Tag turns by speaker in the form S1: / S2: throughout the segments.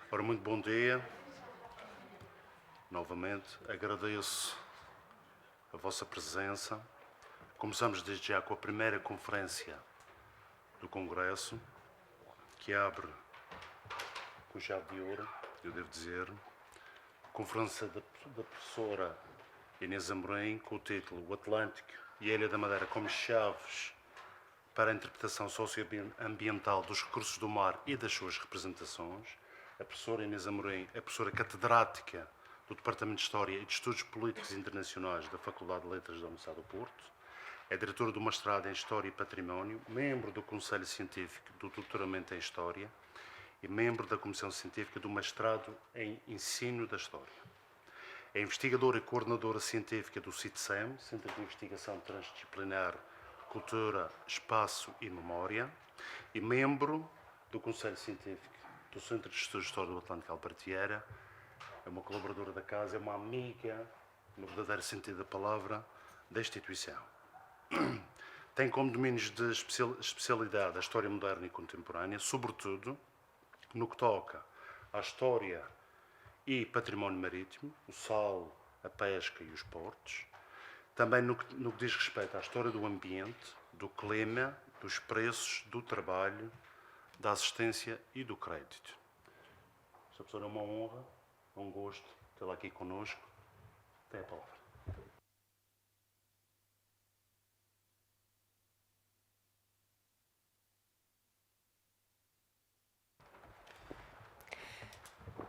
S1: Ora, muito bom dia. Novamente, agradeço a vossa presença. Começamos desde já com a primeira conferência do Congresso, que abre com chave de ouro, eu devo dizer, conferência da professora Inês Amorim, com o título O Atlântico e a Ilha da Madeira como chaves para a interpretação socioambiental dos recursos do mar e das suas representações. A professora Inês Amorim é professora catedrática do Departamento de História e de Estudos Políticos Internacionais da Faculdade de Letras da Universidade do Porto. É diretora do mestrado em História e Património, membro do Conselho Científico do Doutoramento em História e membro da Comissão Científica do mestrado em Ensino da História. É investigadora e coordenadora científica do CITSEM, Centro de Investigação Transdisciplinar, Cultura, Espaço e Memória, e membro do Conselho Científico do Centro de Estudos de História do Atlântico Albertiera. É uma colaboradora da casa, é uma amiga, no verdadeiro sentido da palavra, da instituição. Tem como domínios de especialidade a história moderna e contemporânea, sobretudo no que toca à história e património marítimo, o sal, a pesca e os portos. Também no que diz respeito à história do ambiente, do clima, dos preços, do trabalho, da assistência e do crédito. Esta pessoa é uma honra, um gosto tê-la aqui connosco. Tem a palavra.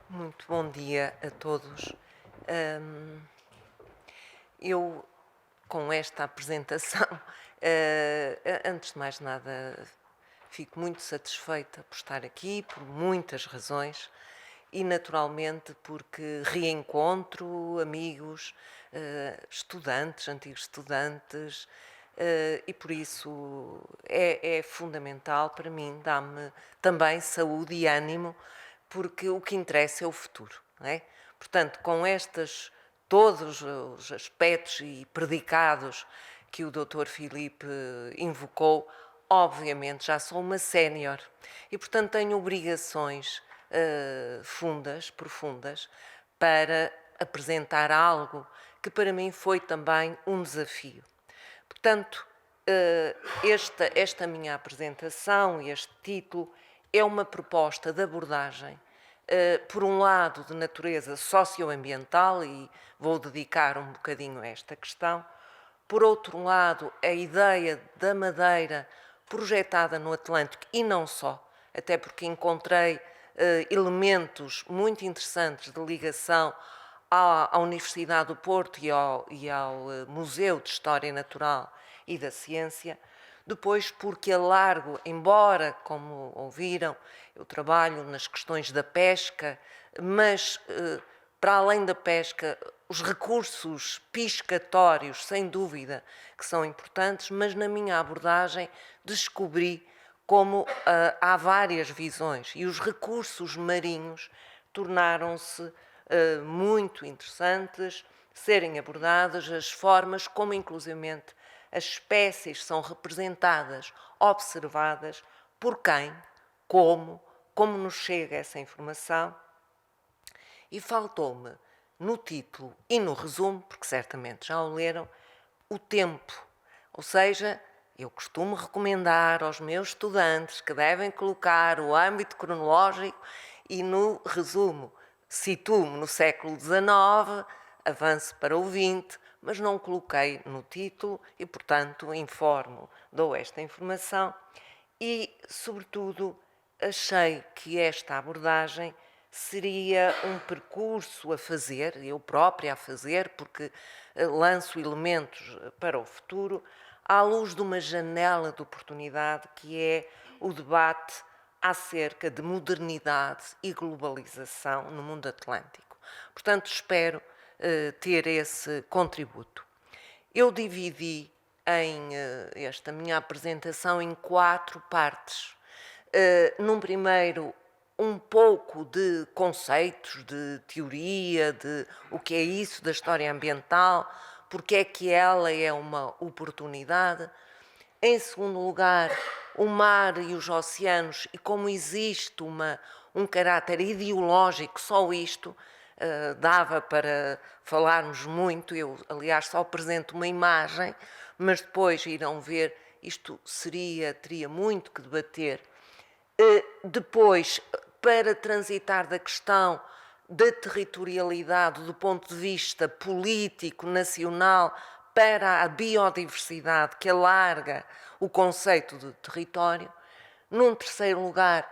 S2: Muito bom dia a todos. Eu, com esta apresentação, antes de mais nada, fico muito satisfeita por estar aqui, por muitas razões, e naturalmente porque reencontro amigos, estudantes, antigos estudantes, e por isso é fundamental para mim, dá-me também saúde e ânimo, porque o que interessa é o futuro, não é? Portanto, com todos os aspectos e predicados que o Dr. Filipe invocou, obviamente já sou uma sénior e, portanto, tenho obrigações profundas, para apresentar algo que para mim foi também um desafio. Portanto, esta minha apresentação, este título, é uma proposta de abordagem, por um lado de natureza socioambiental, e vou dedicar um bocadinho a esta questão, por outro lado, a ideia da Madeira projetada no Atlântico e não só, até porque encontrei elementos muito interessantes de ligação à Universidade do Porto e ao Museu de História Natural e da Ciência. Depois, porque alargo, embora, como ouviram, eu trabalho nas questões da pesca, mas, para além da pesca, os recursos piscatórios, sem dúvida, que são importantes, mas na minha abordagem descobri como há várias visões e os recursos marinhos tornaram-se muito interessantes serem abordados, as formas como, inclusivamente, as espécies são representadas, observadas, por quem, como nos chega essa informação. E faltou-me, no título e no resumo, porque certamente já o leram, o tempo. Ou seja, eu costumo recomendar aos meus estudantes que devem colocar o âmbito cronológico e no resumo situo-me no século XIX, avanço para o XX, mas não coloquei no título e, portanto, dou esta informação e, sobretudo, achei que esta abordagem seria um percurso a fazer, eu própria a fazer, porque lanço elementos para o futuro, à luz de uma janela de oportunidade que é o debate acerca de modernidade e globalização no mundo atlântico. Portanto, espero ter esse contributo. Eu dividi esta minha apresentação em 4 partes. Num primeiro, um pouco de conceitos, de teoria, de o que é isso da história ambiental, porque é que ela é uma oportunidade. Em segundo lugar, o mar e os oceanos e como existe um caráter ideológico, só isto dava para falarmos muito. Eu, aliás, só apresento uma imagem, mas depois irão ver, isto teria muito que debater. Depois, para transitar da questão da territorialidade do ponto de vista político, nacional, para a biodiversidade, que alarga o conceito de território. Num terceiro lugar,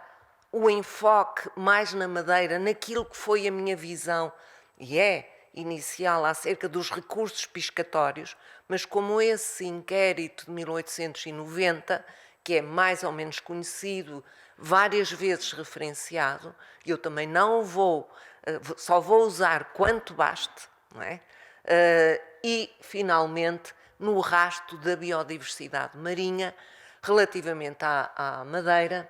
S2: o enfoque mais na Madeira, naquilo que foi a minha visão, e é inicial, acerca dos recursos pescatórios, mas como esse inquérito de 1890, que é mais ou menos conhecido, várias vezes referenciado, eu também não vou, só vou usar quanto baste, não é? E, finalmente, no rasto da biodiversidade marinha, relativamente à Madeira,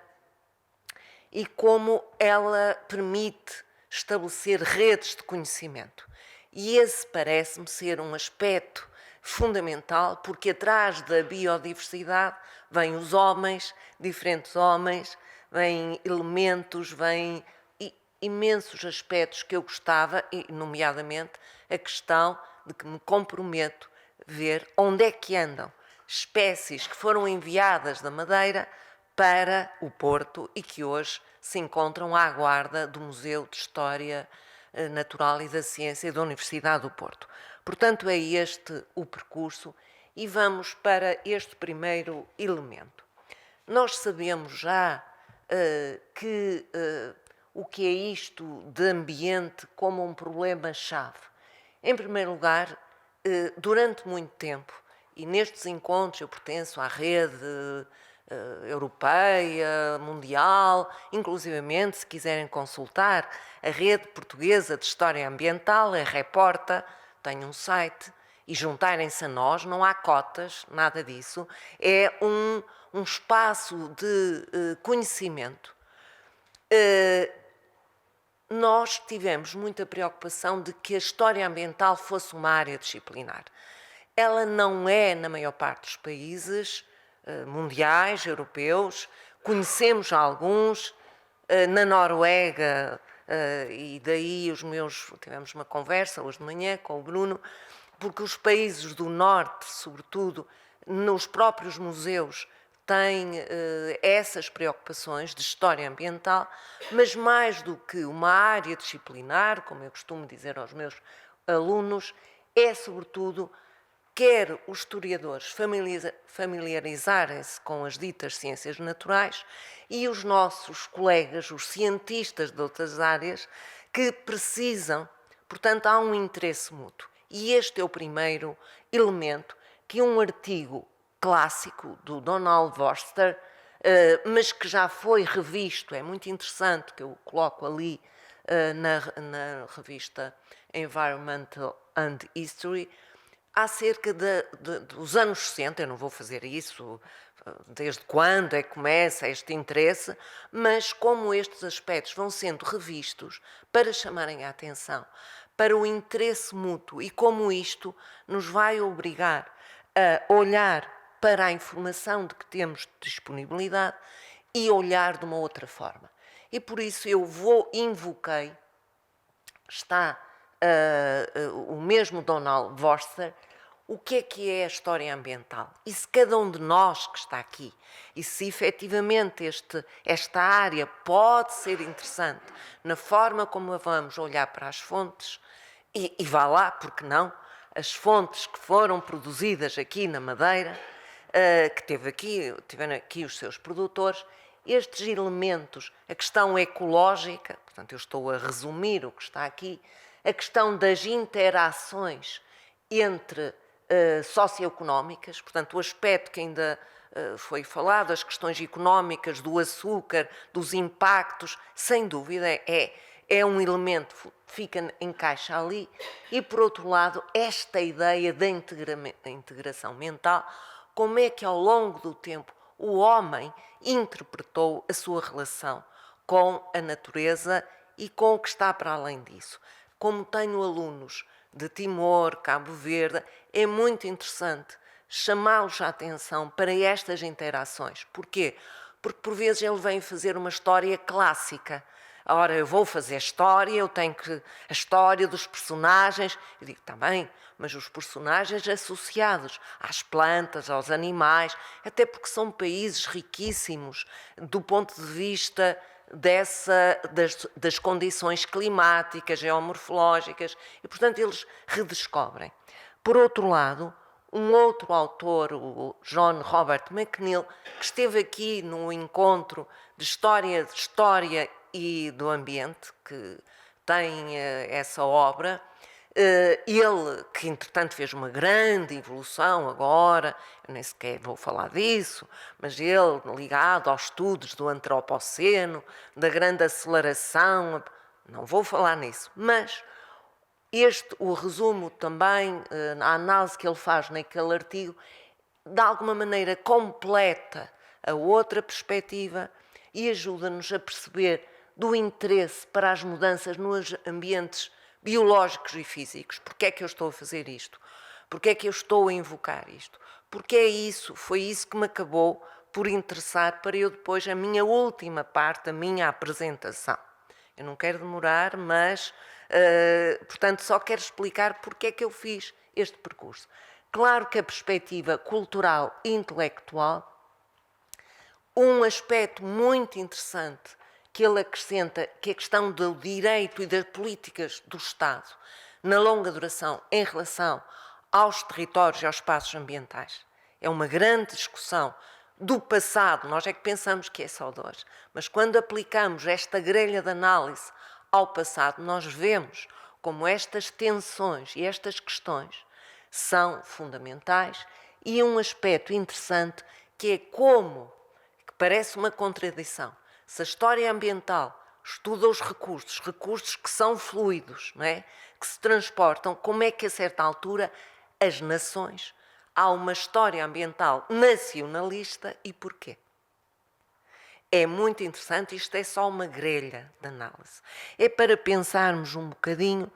S2: e como ela permite estabelecer redes de conhecimento. E esse parece-me ser um aspecto fundamental, porque atrás da biodiversidade vêm os homens, diferentes homens, vêm elementos, vêm imensos aspectos que eu gostava, e nomeadamente a questão de que me comprometo a ver onde é que andam espécies que foram enviadas da Madeira para o Porto e que hoje se encontram à guarda do Museu de História Natural e da Ciência da Universidade do Porto. Portanto, é este o percurso e vamos para este primeiro elemento. Nós sabemos já o que é isto de ambiente como um problema-chave. Em primeiro lugar, durante muito tempo, e nestes encontros eu pertenço à rede europeia, mundial, inclusivamente, se quiserem consultar, a rede portuguesa de história ambiental, a Reporta, tem um site, e juntarem-se a nós, não há cotas, nada disso, é um espaço de conhecimento. Nós tivemos muita preocupação de que a história ambiental fosse uma área disciplinar. Ela não é, na maior parte dos países mundiais, europeus, conhecemos alguns, na Noruega, e daí tivemos uma conversa hoje de manhã com o Bruno, porque os países do norte, sobretudo, nos próprios museus, têm essas preocupações de história ambiental, mas mais do que uma área disciplinar, como eu costumo dizer aos meus alunos, é sobretudo, quer os historiadores familiarizarem-se com as ditas ciências naturais e os nossos colegas, os cientistas de outras áreas, que precisam, portanto, há um interesse mútuo. E este é o primeiro elemento que um artigo clássico do Donald Forster, mas que já foi revisto, é muito interessante, que eu coloco ali na revista Environmental and History, acerca dos anos 60, eu não vou fazer isso, desde quando é que começa este interesse, mas como estes aspectos vão sendo revistos para chamarem a atenção para o interesse mútuo e como isto nos vai obrigar a olhar para a informação de que temos disponibilidade e olhar de uma outra forma. E por isso eu invoquei, está o mesmo Donald Forster, o que é a história ambiental? E se cada um de nós que está aqui, e se efetivamente esta área pode ser interessante na forma como vamos olhar para as fontes, e vá lá, porque não, as fontes que foram produzidas aqui na Madeira, que tiveram aqui os seus produtores, estes elementos, a questão ecológica, portanto eu estou a resumir o que está aqui, a questão das interações entre socioeconómicas, portanto o aspecto que ainda foi falado, as questões económicas do açúcar, dos impactos, sem dúvida é um elemento que encaixa ali, e por outro lado esta ideia da integração mental, como é que ao longo do tempo o homem interpretou a sua relação com a natureza e com o que está para além disso. Como tenho alunos de Timor, Cabo Verde, é muito interessante chamá-los a atenção para estas interações. Porquê? Porque por vezes ele vem fazer uma história clássica. Ora, eu vou fazer história, eu tenho que... a história dos personagens. Eu digo, está bem, mas os personagens associados às plantas, aos animais, até porque são países riquíssimos do ponto de vista das condições climáticas, geomorfológicas, e, portanto, eles redescobrem. Por outro lado, um outro autor, o John Robert McNeill, que esteve aqui no encontro de História e do Ambiente, que tem essa obra, ele, que entretanto fez uma grande evolução agora, eu nem sequer vou falar disso, mas ele ligado aos estudos do antropoceno, da grande aceleração, não vou falar nisso, mas o resumo também, a análise que ele faz naquele artigo, de alguma maneira completa a outra perspectiva e ajuda-nos a perceber do interesse para as mudanças nos ambientes biológicos e físicos. Porquê é que eu estou a fazer isto? Porquê é que eu estou a invocar isto? Porque foi isso que me acabou por interessar para eu depois, a minha última parte, a minha apresentação. Eu não quero demorar, mas, portanto, só quero explicar porque é que eu fiz este percurso. Claro que a perspectiva cultural e intelectual, um aspecto muito interessante que ele acrescenta, que é a questão do direito e das políticas do Estado na longa duração em relação aos territórios e aos espaços ambientais. É uma grande discussão do passado, nós é que pensamos que é só de hoje, mas quando aplicamos esta grelha de análise ao passado, nós vemos como estas tensões e estas questões são fundamentais e um aspecto interessante que é como, que parece uma contradição, se a história ambiental estuda os recursos que são fluidos, não é? Que se transportam, como é que a certa altura as nações, há uma história ambiental nacionalista e porquê? É muito interessante, isto é só uma grelha de análise. É para pensarmos um bocadinho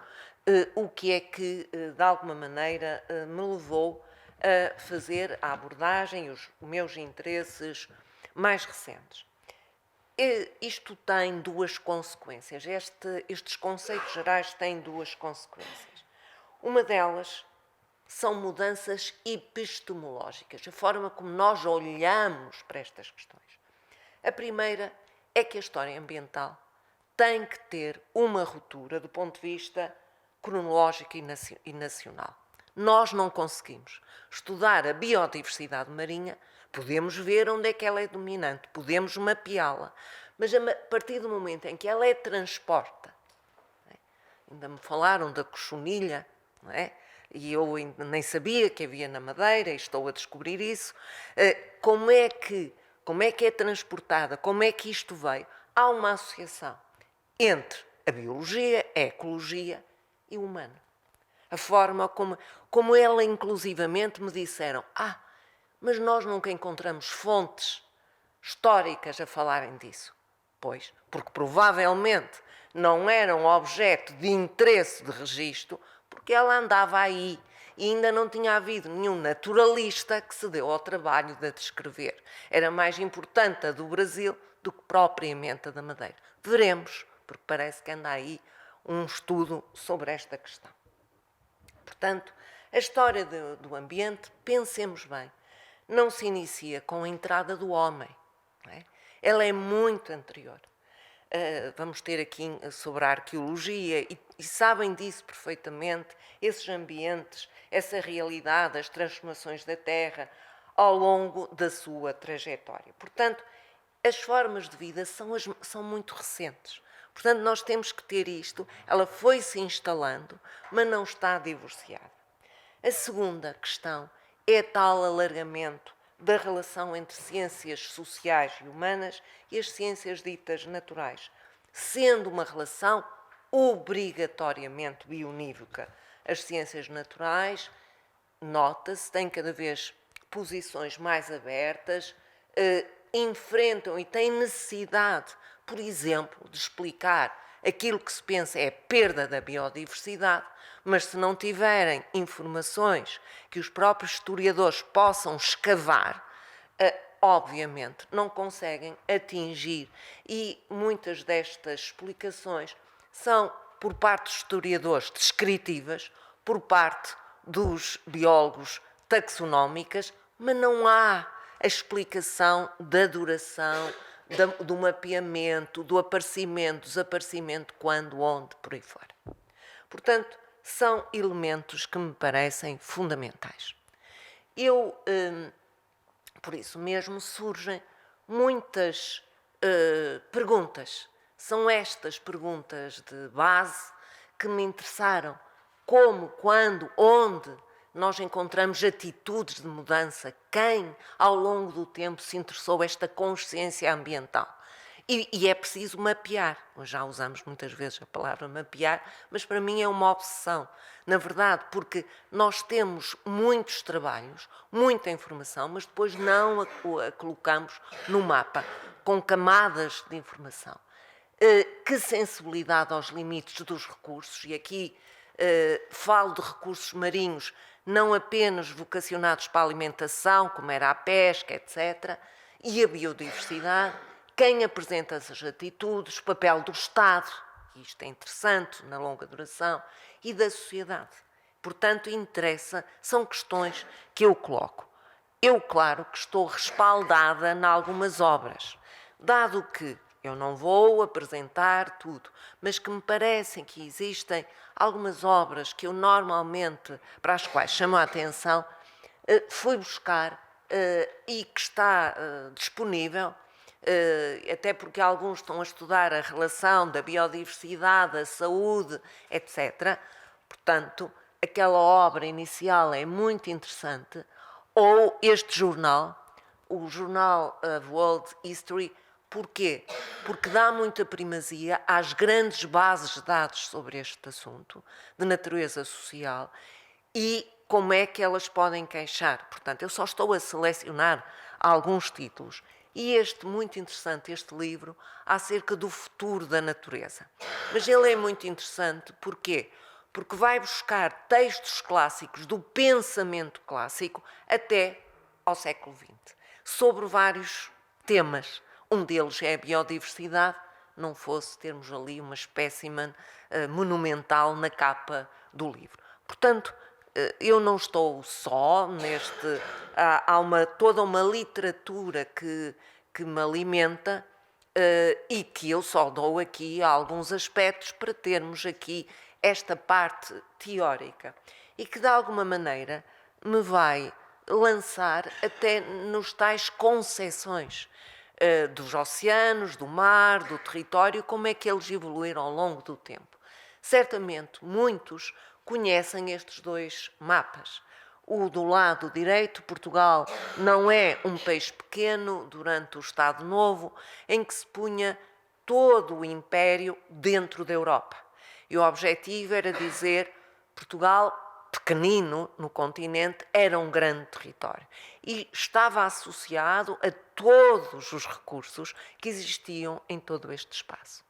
S2: o que é que, de alguma maneira, me levou a fazer a abordagem e os meus interesses mais recentes. Isto tem duas consequências. Estes conceitos gerais têm duas consequências. Uma delas são mudanças epistemológicas, a forma como nós olhamos para estas questões. A primeira é que a história ambiental tem que ter uma ruptura do ponto de vista cronológico e nacional. Nós não conseguimos estudar a biodiversidade marinha, podemos ver onde é que ela é dominante, podemos mapeá-la, mas a partir do momento em que ela é transporta, ainda me falaram da cochonilha, não é? E eu ainda nem sabia que havia na Madeira, e estou a descobrir isso, como é que é transportada, como é que isto veio? Há uma associação entre a biologia, a ecologia e o humano. A forma como ela inclusivamente me disseram, mas nós nunca encontramos fontes históricas a falarem disso. Pois, porque provavelmente não eram objeto de interesse de registro, porque ela andava aí e ainda não tinha havido nenhum naturalista que se deu ao trabalho de a descrever. Era mais importante a do Brasil do que propriamente a da Madeira. Veremos, porque parece que anda aí um estudo sobre esta questão. Portanto, a história do ambiente, pensemos bem, não se inicia com a entrada do homem. Não é? Ela é muito anterior. Vamos ter aqui sobre a arqueologia, e sabem disso perfeitamente, esses ambientes, essa realidade, as transformações da Terra ao longo da sua trajetória. Portanto, as formas de vida são muito recentes. Portanto, nós temos que ter isto, ela foi-se instalando, mas não está divorciada. A segunda questão é tal alargamento da relação entre ciências sociais e humanas e as ciências ditas naturais, sendo uma relação obrigatoriamente bionívoca. As ciências naturais, nota-se, têm cada vez posições mais abertas, enfrentam e têm necessidade, por exemplo, de explicar aquilo que se pensa é a perda da biodiversidade, mas se não tiverem informações que os próprios historiadores possam escavar, obviamente não conseguem atingir, e muitas destas explicações são, por parte dos historiadores, descritivas, por parte dos biólogos, taxonómicas, mas não há a explicação da duração, do mapeamento, do aparecimento, desaparecimento, quando, onde, por aí fora. Portanto, são elementos que me parecem fundamentais. Por isso mesmo, surgem muitas perguntas. São estas perguntas de base que me interessaram. Como, quando, onde nós encontramos atitudes de mudança? Quem, ao longo do tempo, se interessou esta consciência ambiental? E é preciso mapear. Nós já usamos muitas vezes a palavra mapear, mas para mim é uma obsessão. Na verdade, porque nós temos muitos trabalhos, muita informação, mas depois não a colocamos no mapa, com camadas de informação. Que sensibilidade aos limites dos recursos, e aqui falo de recursos marinhos não apenas vocacionados para a alimentação, como era a pesca, etc., e a biodiversidade. Quem apresenta essas atitudes, o papel do Estado, e isto é interessante na longa duração, e da sociedade. Portanto, interessa, são questões que eu coloco. Eu, claro, que estou respaldada em algumas obras, dado que eu não vou apresentar tudo, mas que me parecem que existem algumas obras que eu normalmente, para as quais chamo a atenção, fui buscar e que está disponível, até porque alguns estão a estudar a relação da biodiversidade, da saúde, etc. Portanto, aquela obra inicial é muito interessante. Ou este jornal, o Jornal of World History. Porquê? Porque dá muita primazia às grandes bases de dados sobre este assunto, de natureza social, e como é que elas podem queixar. Portanto, eu só estou a selecionar alguns títulos. E este, muito interessante, este livro, acerca do futuro da natureza. Mas ele é muito interessante, porquê? Porque vai buscar textos clássicos do pensamento clássico até ao século XX, sobre vários temas. Um deles é a biodiversidade, não fosse termos ali uma espécimen monumental na capa do livro. Portanto, eu não estou só neste... Há toda uma literatura que me alimenta e que eu só dou aqui alguns aspectos para termos aqui esta parte teórica e que, de alguma maneira, me vai lançar até nos tais concepções dos oceanos, do mar, do território, como é que eles evoluíram ao longo do tempo. Certamente, muitos conhecem estes dois mapas. O do lado direito, Portugal, não é um país pequeno durante o Estado Novo, em que se punha todo o império dentro da Europa. E o objetivo era dizer Portugal, pequenino no continente, era um grande território e estava associado a todos os recursos que existiam em todo este espaço.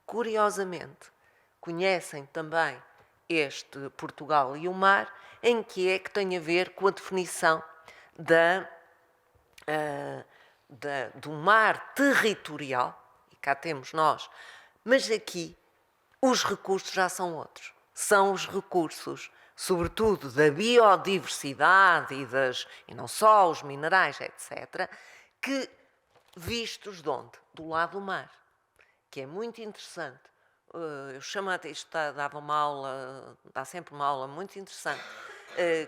S2: Curiosamente, conhecem também este Portugal e o mar, em que é que tem a ver com a definição do mar territorial, e cá temos nós, mas aqui os recursos já são outros. São os recursos, sobretudo da biodiversidade e não só os minerais, etc., que vistos de onde? Do lado do mar, que é muito interessante. Eu chamo a isto, dá sempre uma aula muito interessante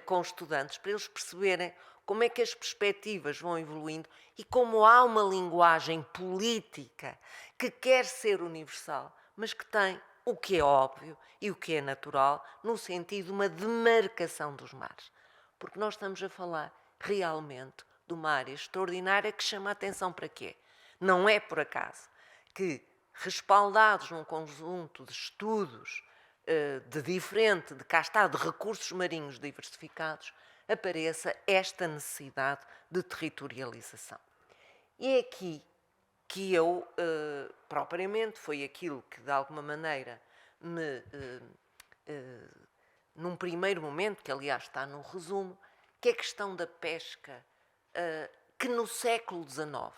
S2: com os estudantes, para eles perceberem como é que as perspectivas vão evoluindo e como há uma linguagem política que quer ser universal, mas que tem o que é óbvio e o que é natural, no sentido de uma demarcação dos mares. Porque nós estamos a falar realmente de uma área extraordinária que chama a atenção para quê? Não é por acaso que, respaldados num conjunto de estudos de cá está, de recursos marinhos diversificados, apareça esta necessidade de territorialização. E é aqui que eu, propriamente, foi aquilo que de alguma maneira me num primeiro momento, que aliás está no resumo, que é a questão da pesca, que no século XIX,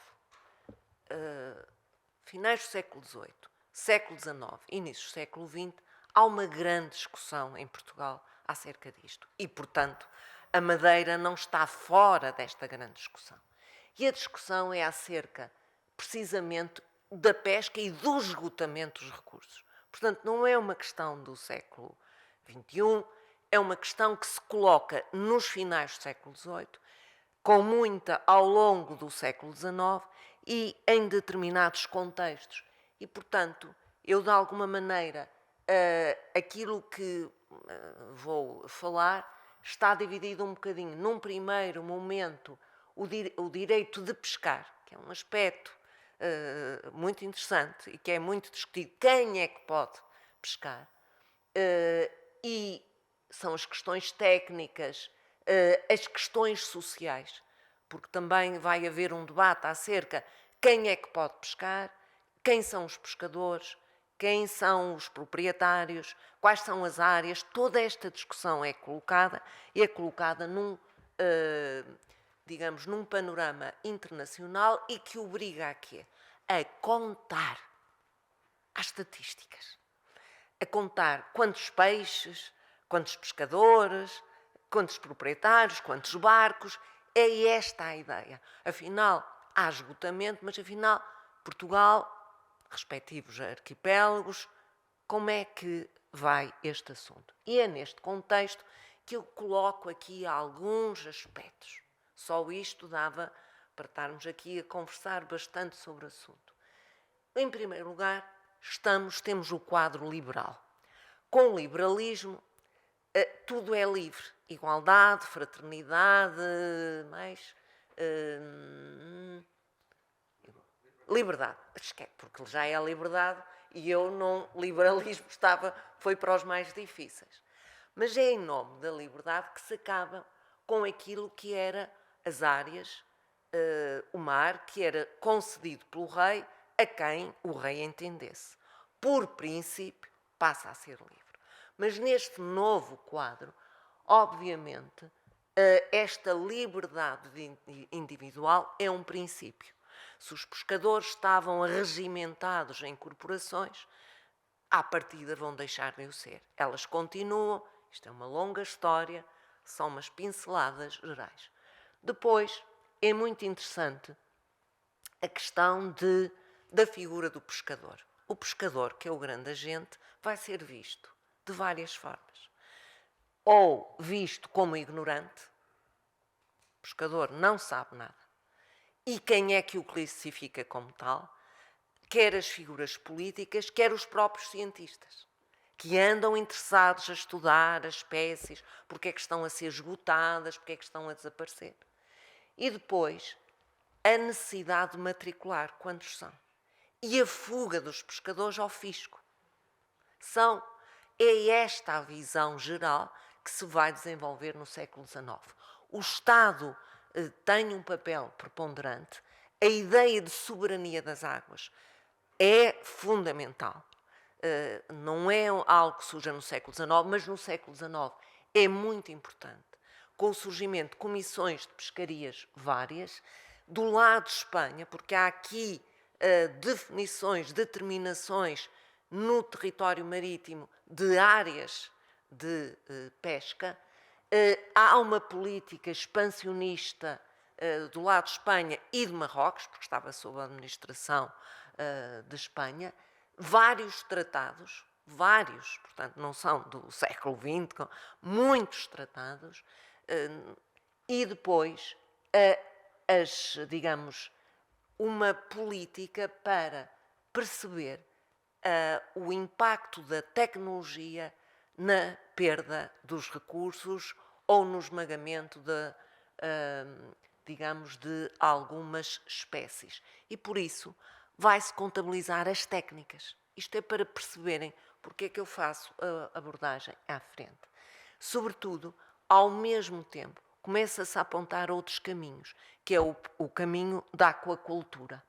S2: finais do século XVIII, século XIX, início do século XX, há uma grande discussão em Portugal acerca disto. E, portanto, a Madeira não está fora desta grande discussão. E a discussão é acerca, precisamente, da pesca e do esgotamento dos recursos. Portanto, não é uma questão do século XXI, é uma questão que se coloca nos finais do século XVIII, com muita ao longo do século XIX e em determinados contextos. E, portanto, eu, de alguma maneira, aquilo que vou falar está dividido um bocadinho. Num primeiro momento, o direito de pescar, que é um aspecto muito interessante e que é muito discutido. Quem é que pode pescar? E são as questões técnicas, as questões sociais, porque também vai haver um debate acerca de quem é que pode pescar, quem são os pescadores, quem são os proprietários, quais são as áreas. Toda esta discussão é colocada num, digamos, num panorama internacional e que obriga a quê? A contar as estatísticas, a contar quantos peixes, quantos pescadores, quantos proprietários, quantos barcos. É esta a ideia. Afinal, há esgotamento, mas afinal, Portugal, respectivos arquipélagos, como é que vai este assunto? E é neste contexto que eu coloco aqui alguns aspectos. Só isto dava para estarmos aqui a conversar bastante sobre o assunto. Em primeiro lugar, temos o quadro liberal. Com o liberalismo, tudo é livre. Igualdade, fraternidade, liberdade. Porque já é a liberdade e eu não... Liberalismo foi para os mais difíceis. Mas é em nome da liberdade que se acaba com aquilo que era as áreas, o mar, que era concedido pelo rei a quem o rei entendesse. Por princípio, passa a ser livre. Mas neste novo quadro, obviamente, esta liberdade individual é um princípio. Se os pescadores estavam regimentados em corporações, à partida vão deixar de o ser. Elas continuam, isto é uma longa história, são umas pinceladas gerais. Depois, é muito interessante a questão da figura do pescador. O pescador, que é o grande agente, vai ser visto de várias formas. Ou visto como ignorante, o pescador não sabe nada. E quem é que o classifica como tal? Quer as figuras políticas, quer os próprios cientistas, que andam interessados a estudar as espécies, porque é que estão a ser esgotadas, porque é que estão a desaparecer. E depois, a necessidade de matricular quantos são. E a fuga dos pescadores ao fisco. É esta a visão geral que se vai desenvolver no século XIX. O Estado tem um papel preponderante, a ideia de soberania das águas é fundamental. Não é algo que surja no século XIX, mas no século XIX é muito importante. Com o surgimento de comissões de pescarias várias, do lado de Espanha, porque há aqui definições, determinações no território marítimo de áreas de pesca, há uma política expansionista do lado de Espanha e de Marrocos, porque estava sob a administração de Espanha, vários tratados, portanto não são do século XX, muitos tratados, e depois, digamos, uma política para perceber o impacto da tecnologia na perda dos recursos ou no esmagamento digamos, de algumas espécies. E por isso vai-se contabilizar as técnicas. Isto é para perceberem porque é que eu faço a abordagem à frente. Sobretudo, ao mesmo tempo, começa-se a apontar outros caminhos, que é o caminho da aquacultura.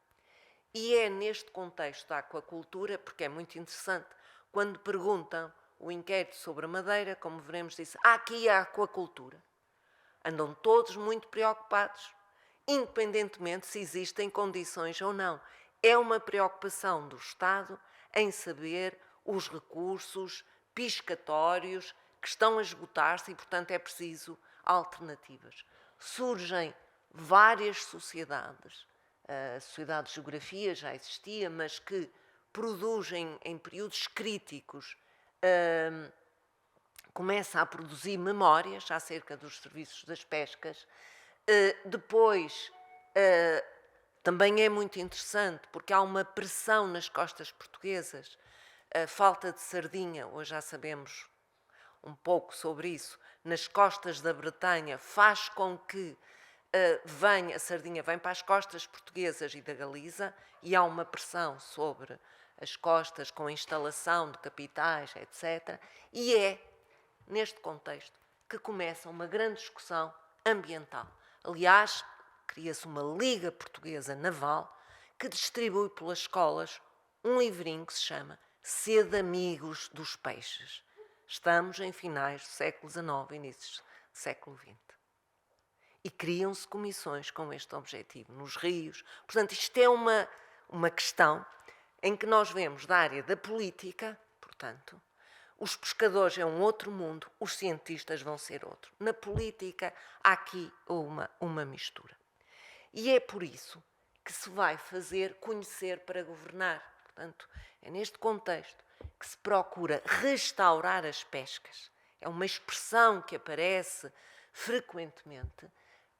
S2: E é neste contexto da aquacultura, porque é muito interessante, quando perguntam o inquérito sobre a Madeira, como veremos, disse: há aqui a aquacultura. Andam todos muito preocupados, independentemente se existem condições ou não. É uma preocupação do Estado em saber os recursos piscatórios que estão a esgotar-se e, portanto, é preciso alternativas. Surgem várias sociedades. A Sociedade de Geografia já existia, mas que produzem em períodos críticos, começa a produzir memórias acerca dos serviços das pescas. Depois, também é muito interessante, porque há uma pressão nas costas portuguesas, a falta de sardinha, hoje já sabemos um pouco sobre isso, nas costas da Bretanha, faz com que a sardinha vem para as costas portuguesas e da Galiza, e há uma pressão sobre as costas com a instalação de capitais, etc. E é neste contexto que começa uma grande discussão ambiental. Aliás, cria-se uma Liga Portuguesa Naval que distribui pelas escolas um livrinho que se chama Sede Amigos dos Peixes. Estamos em finais do século XIX, inícios do século XX. E criam-se comissões com este objetivo, nos rios. Portanto, isto é uma questão em que nós vemos da área da política, portanto, os pescadores é um outro mundo, os cientistas vão ser outro. Na política há aqui uma mistura. E é por isso que se vai fazer conhecer para governar. Portanto, é neste contexto que se procura restaurar as pescas. É uma expressão que aparece frequentemente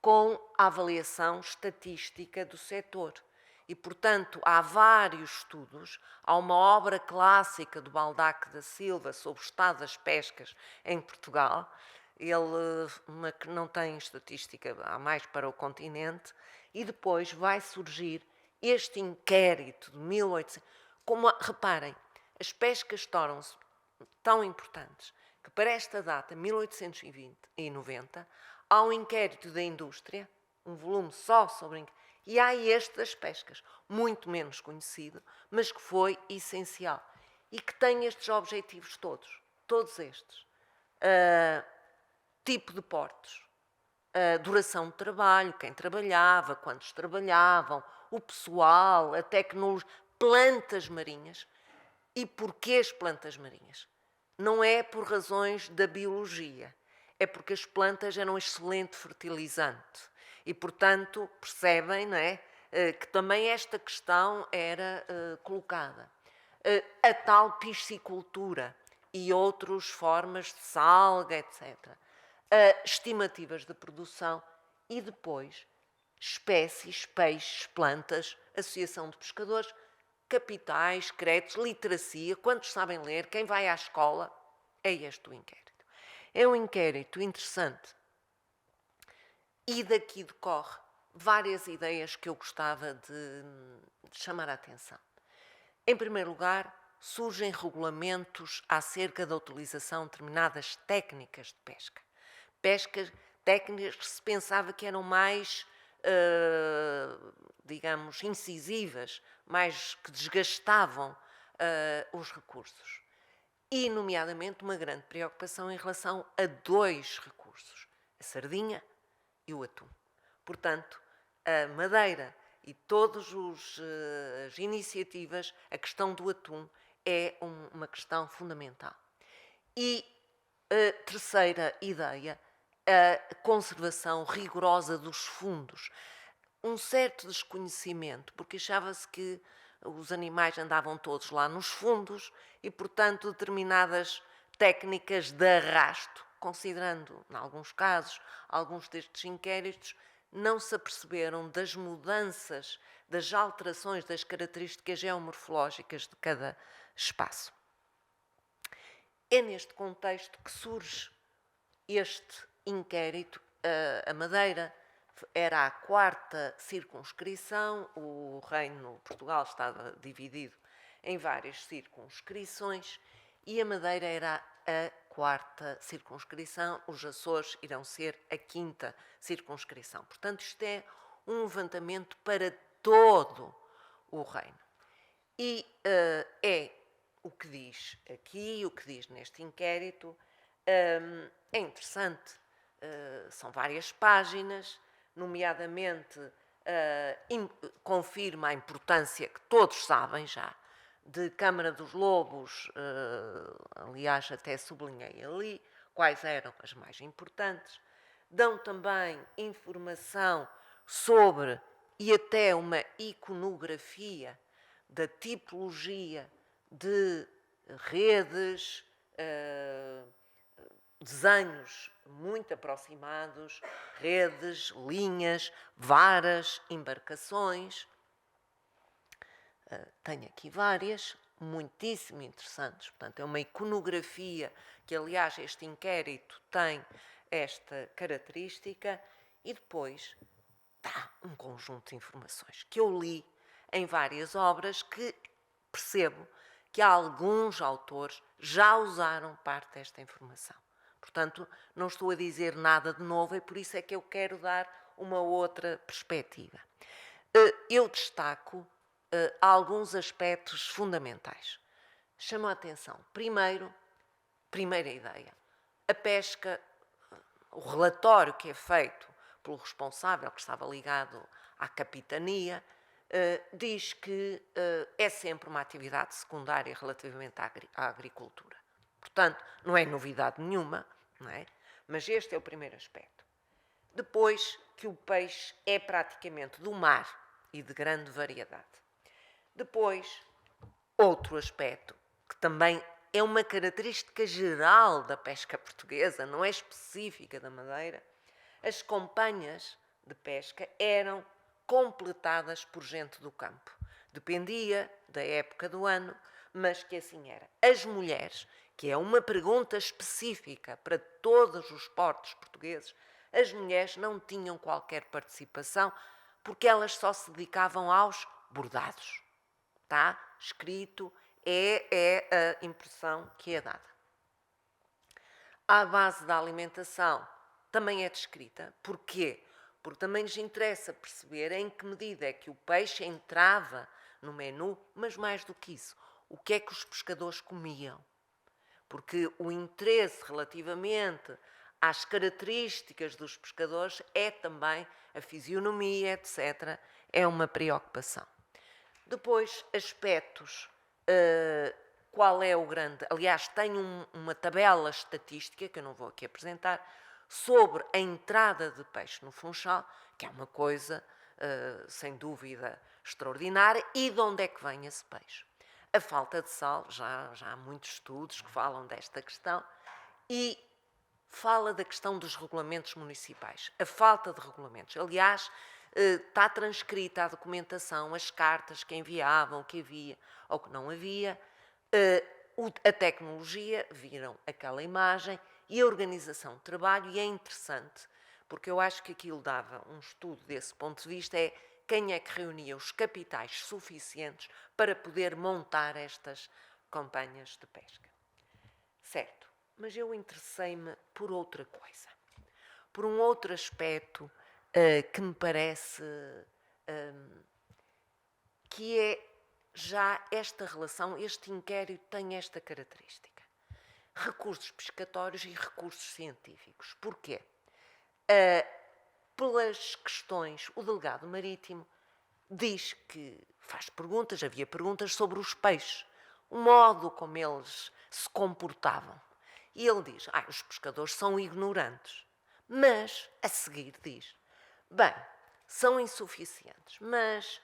S2: com a avaliação estatística do setor. E, portanto, há vários estudos, há uma obra clássica do Baldac da Silva sobre o estado das pescas em Portugal, ele que não tem estatística, há mais para o continente, e depois vai surgir este inquérito de 1800. Reparem, as pescas tornam-se tão importantes que para esta data, 1820 e 90, há um inquérito da indústria, um volume só sobre e há este das pescas, muito menos conhecido, mas que foi essencial e que tem estes objetivos todos estes. Tipo de portos, duração de trabalho, quem trabalhava, quantos trabalhavam, o pessoal, a tecnologia, plantas marinhas. E porquê as plantas marinhas? Não é por razões da biologia, é porque as plantas eram um excelente fertilizante. E, portanto, percebem, não é, que também esta questão era colocada. A tal piscicultura e outras formas de salga, etc. Estimativas de produção e depois espécies, peixes, plantas, associação de pescadores, capitais, créditos, literacia, quantos sabem ler, quem vai à escola, é este o inquérito. É um inquérito interessante e daqui decorre várias ideias que eu gostava de chamar a atenção. Em primeiro lugar, surgem regulamentos acerca da utilização de determinadas técnicas de pesca. Técnicas que se pensava que eram mais, digamos, incisivas, mais que desgastavam os recursos. E, nomeadamente, uma grande preocupação em relação a dois recursos, a sardinha e o atum. Portanto, a Madeira e todas as iniciativas, a questão do atum é uma questão fundamental. E a terceira ideia, a conservação rigorosa dos fundos. Um certo desconhecimento, porque achava-se que os animais andavam todos lá nos fundos e, portanto, determinadas técnicas de arrasto, considerando, em alguns casos, alguns destes inquéritos, não se aperceberam das mudanças, das alterações das características geomorfológicas de cada espaço. É neste contexto que surge este inquérito. A Madeira era a quarta circunscrição, o Reino de Portugal estava dividido em várias circunscrições e a Madeira era a quarta circunscrição, os Açores irão ser a quinta circunscrição. Portanto, isto é um levantamento para todo o reino. E é o que diz aqui, o que diz neste inquérito, é interessante. São várias páginas, nomeadamente confirma a importância que todos sabem já de Câmara dos Lobos, aliás, até sublinhei ali quais eram as mais importantes. Dão também informação sobre e até uma iconografia da tipologia de redes, desenhos muito aproximados, redes, linhas, varas, embarcações. Tenho aqui várias, muitíssimo interessantes. Portanto, é uma iconografia que, aliás, este inquérito tem esta característica e depois dá um conjunto de informações que eu li em várias obras que percebo que alguns autores já usaram parte desta informação. Portanto, não estou a dizer nada de novo e por isso é que eu quero dar uma outra perspectiva. Eu destaco alguns aspectos fundamentais. Chamo a atenção, primeira ideia, a pesca, o relatório que é feito pelo responsável, que estava ligado à capitania, diz que é sempre uma atividade secundária relativamente à agricultura. Portanto, não é novidade nenhuma, não é? Mas este é o primeiro aspecto. Depois, que o peixe é praticamente do mar e de grande variedade. Depois, outro aspecto, que também é uma característica geral da pesca portuguesa, não é específica da Madeira, as companhias de pesca eram completadas por gente do campo. Dependia da época do ano, mas que assim era. As mulheres, que é uma pergunta específica para todos os portos portugueses, as mulheres não tinham qualquer participação porque elas só se dedicavam aos bordados. Está escrito, é a impressão que é dada. À base da alimentação também é descrita. Porquê? Porque também nos interessa perceber em que medida é que o peixe entrava no menu, mas mais do que isso, o que é que os pescadores comiam. Porque o interesse relativamente às características dos pescadores é também a fisionomia, etc. É uma preocupação. Depois, aspectos, qual é o grande... Aliás, tenho uma tabela estatística, que eu não vou aqui apresentar, sobre a entrada de peixe no Funchal, que é uma coisa, sem dúvida, extraordinária, e de onde é que vem esse peixe. A falta de sal, já há muitos estudos que falam desta questão, e fala da questão dos regulamentos municipais. A falta de regulamentos. Aliás, está transcrita a documentação, as cartas que enviavam, o que havia ou que não havia, a tecnologia, viram aquela imagem, e a organização de trabalho, e é interessante, porque eu acho que aquilo dava um estudo desse ponto de vista, é quem é que reunia os capitais suficientes para poder montar estas campanhas de pesca. Certo, mas eu interessei-me por outra coisa, por um outro aspecto que me parece que é já esta relação, este inquérito tem esta característica. Recursos pescatórios e recursos científicos. Porquê? Pelas questões, o delegado marítimo diz que faz perguntas, havia perguntas sobre os peixes, o modo como eles se comportavam. E ele diz, os pescadores são ignorantes. Mas, a seguir, diz, bem, são insuficientes, mas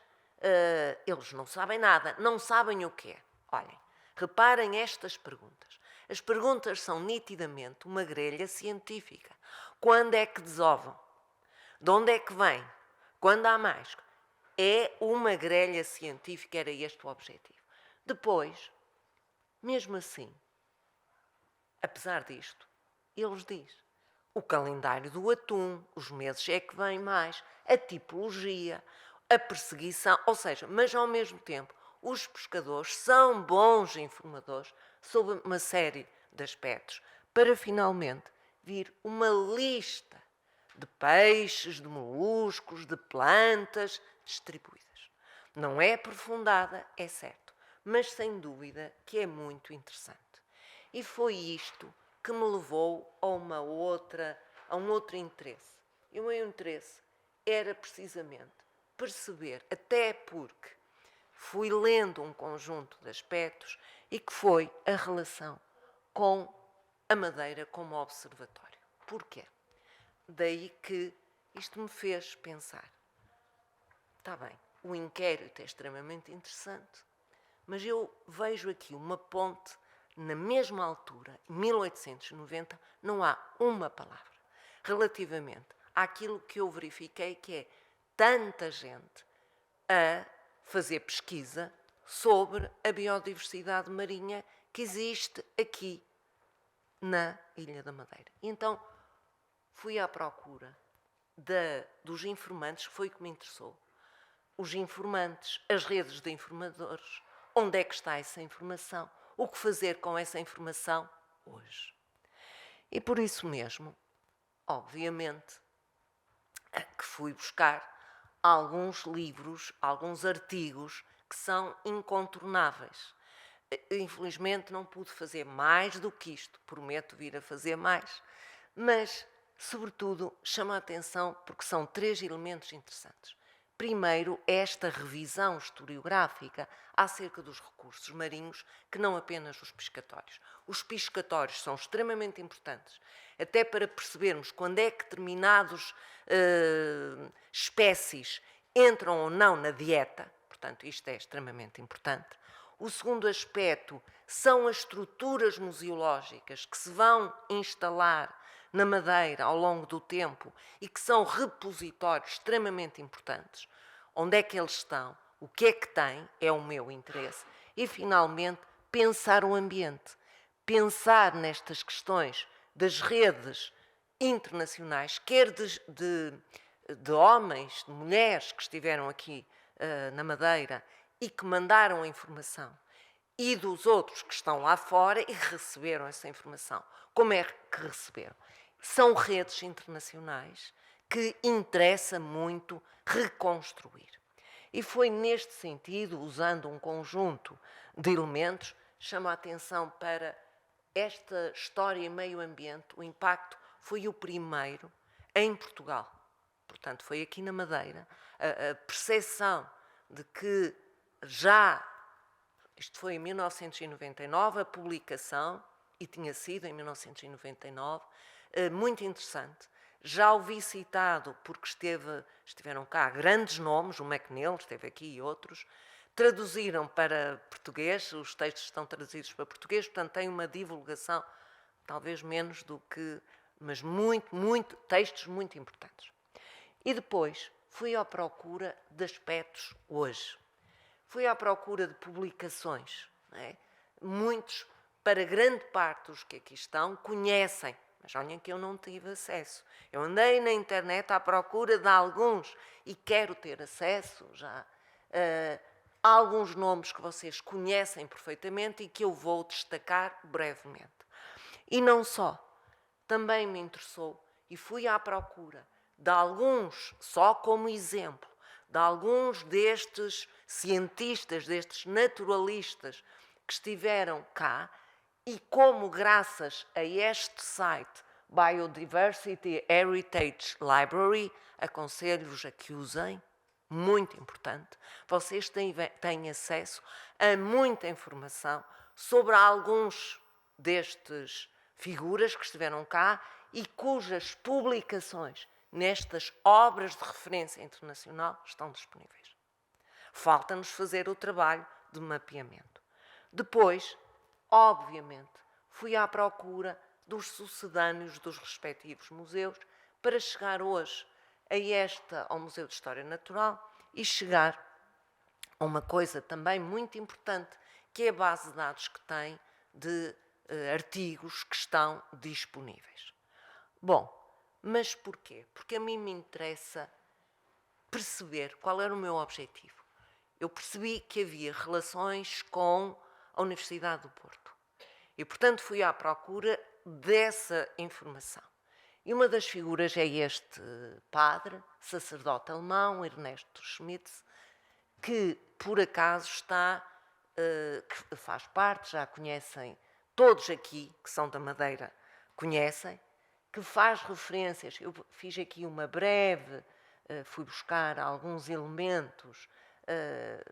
S2: eles não sabem nada, não sabem o que é. Olhem, reparem estas perguntas. As perguntas são nitidamente uma grelha científica. Quando é que desovam? De onde é que vem? Quando há mais? É uma grelha científica, era este o objetivo. Depois, mesmo assim, apesar disto, eles dizem o calendário do atum, os meses é que vem mais, a tipologia, a perseguição, ou seja, mas ao mesmo tempo, os pescadores são bons informadores sobre uma série de aspectos, para finalmente vir uma lista de peixes, de moluscos, de plantas distribuídas. Não é aprofundada, é certo, mas sem dúvida que é muito interessante. E foi isto que me levou a um outro interesse. E o meu interesse era precisamente perceber, até porque fui lendo um conjunto de aspectos, e que foi a relação com a Madeira como observatório. Porquê? Daí que isto me fez pensar. Está bem, o inquérito é extremamente interessante, mas eu vejo aqui uma ponte, na mesma altura, 1890, não há uma palavra relativamente àquilo que eu verifiquei, que é tanta gente a fazer pesquisa sobre a biodiversidade marinha que existe aqui na Ilha da Madeira. Então, fui à procura dos informantes, que foi o que me interessou. Os informantes, as redes de informadores, onde é que está essa informação, o que fazer com essa informação hoje. E por isso mesmo, obviamente, que fui buscar alguns livros, alguns artigos que são incontornáveis. Infelizmente não pude fazer mais do que isto, prometo vir a fazer mais, mas, sobretudo, chama a atenção porque são 3 elementos interessantes. Primeiro, esta revisão historiográfica acerca dos recursos marinhos, que não apenas os pescatórios. Os pescatórios são extremamente importantes, até para percebermos quando é que determinadas espécies entram ou não na dieta, portanto, isto é extremamente importante. O segundo aspecto são as estruturas museológicas que se vão instalar na Madeira ao longo do tempo e que são repositórios extremamente importantes. Onde é que eles estão? O que é que têm? É o meu interesse. E, finalmente, pensar o ambiente. Pensar nestas questões das redes internacionais, quer de homens, de mulheres que estiveram aqui na Madeira e que mandaram a informação, e dos outros que estão lá fora e receberam essa informação. Como é que receberam? São redes internacionais que interessa muito reconstruir. E foi neste sentido, usando um conjunto de elementos, chamo a atenção para esta história e meio ambiente. O impacto foi o primeiro em Portugal. Portanto, foi aqui na Madeira a percepção de que isto foi em 1999, a publicação, e tinha sido em 1999, muito interessante. Já o vi citado porque estiveram cá grandes nomes, o McNeill esteve aqui e outros, traduziram para português, os textos estão traduzidos para português, portanto tem uma divulgação, talvez menos do que, mas textos muito importantes. E depois fui à procura de aspectos hoje. Fui à procura de publicações. Não é? Muitos, para grande parte dos que aqui estão, conhecem, mas olhem que eu não tive acesso. Eu andei na internet à procura de alguns e quero ter acesso já a alguns nomes que vocês conhecem perfeitamente e que eu vou destacar brevemente. E não só, também me interessou e fui à procura de alguns, só como exemplo, de alguns destes cientistas, destes naturalistas que estiveram cá e como, graças a este site Biodiversity Heritage Library, aconselho-vos a que usem, muito importante, vocês têm acesso a muita informação sobre alguns destes figuras que estiveram cá e cujas publicações nestas obras de referência internacional estão disponíveis. Falta-nos fazer o trabalho de mapeamento. Depois, obviamente, fui à procura dos sucedâneos dos respectivos museus para chegar hoje ao Museu de História Natural e chegar a uma coisa também muito importante, que é a base de dados que tem de artigos que estão disponíveis. Bom, mas porquê? Porque a mim me interessa perceber qual era o meu objetivo. Eu percebi que havia relações com a Universidade do Porto e, portanto, fui à procura dessa informação. E uma das figuras é este padre, sacerdote alemão, Ernesto Schmitz, que, por acaso, está que faz parte, já conhecem, todos aqui que são da Madeira conhecem, que faz referências. Eu fiz aqui uma breve, fui buscar alguns elementos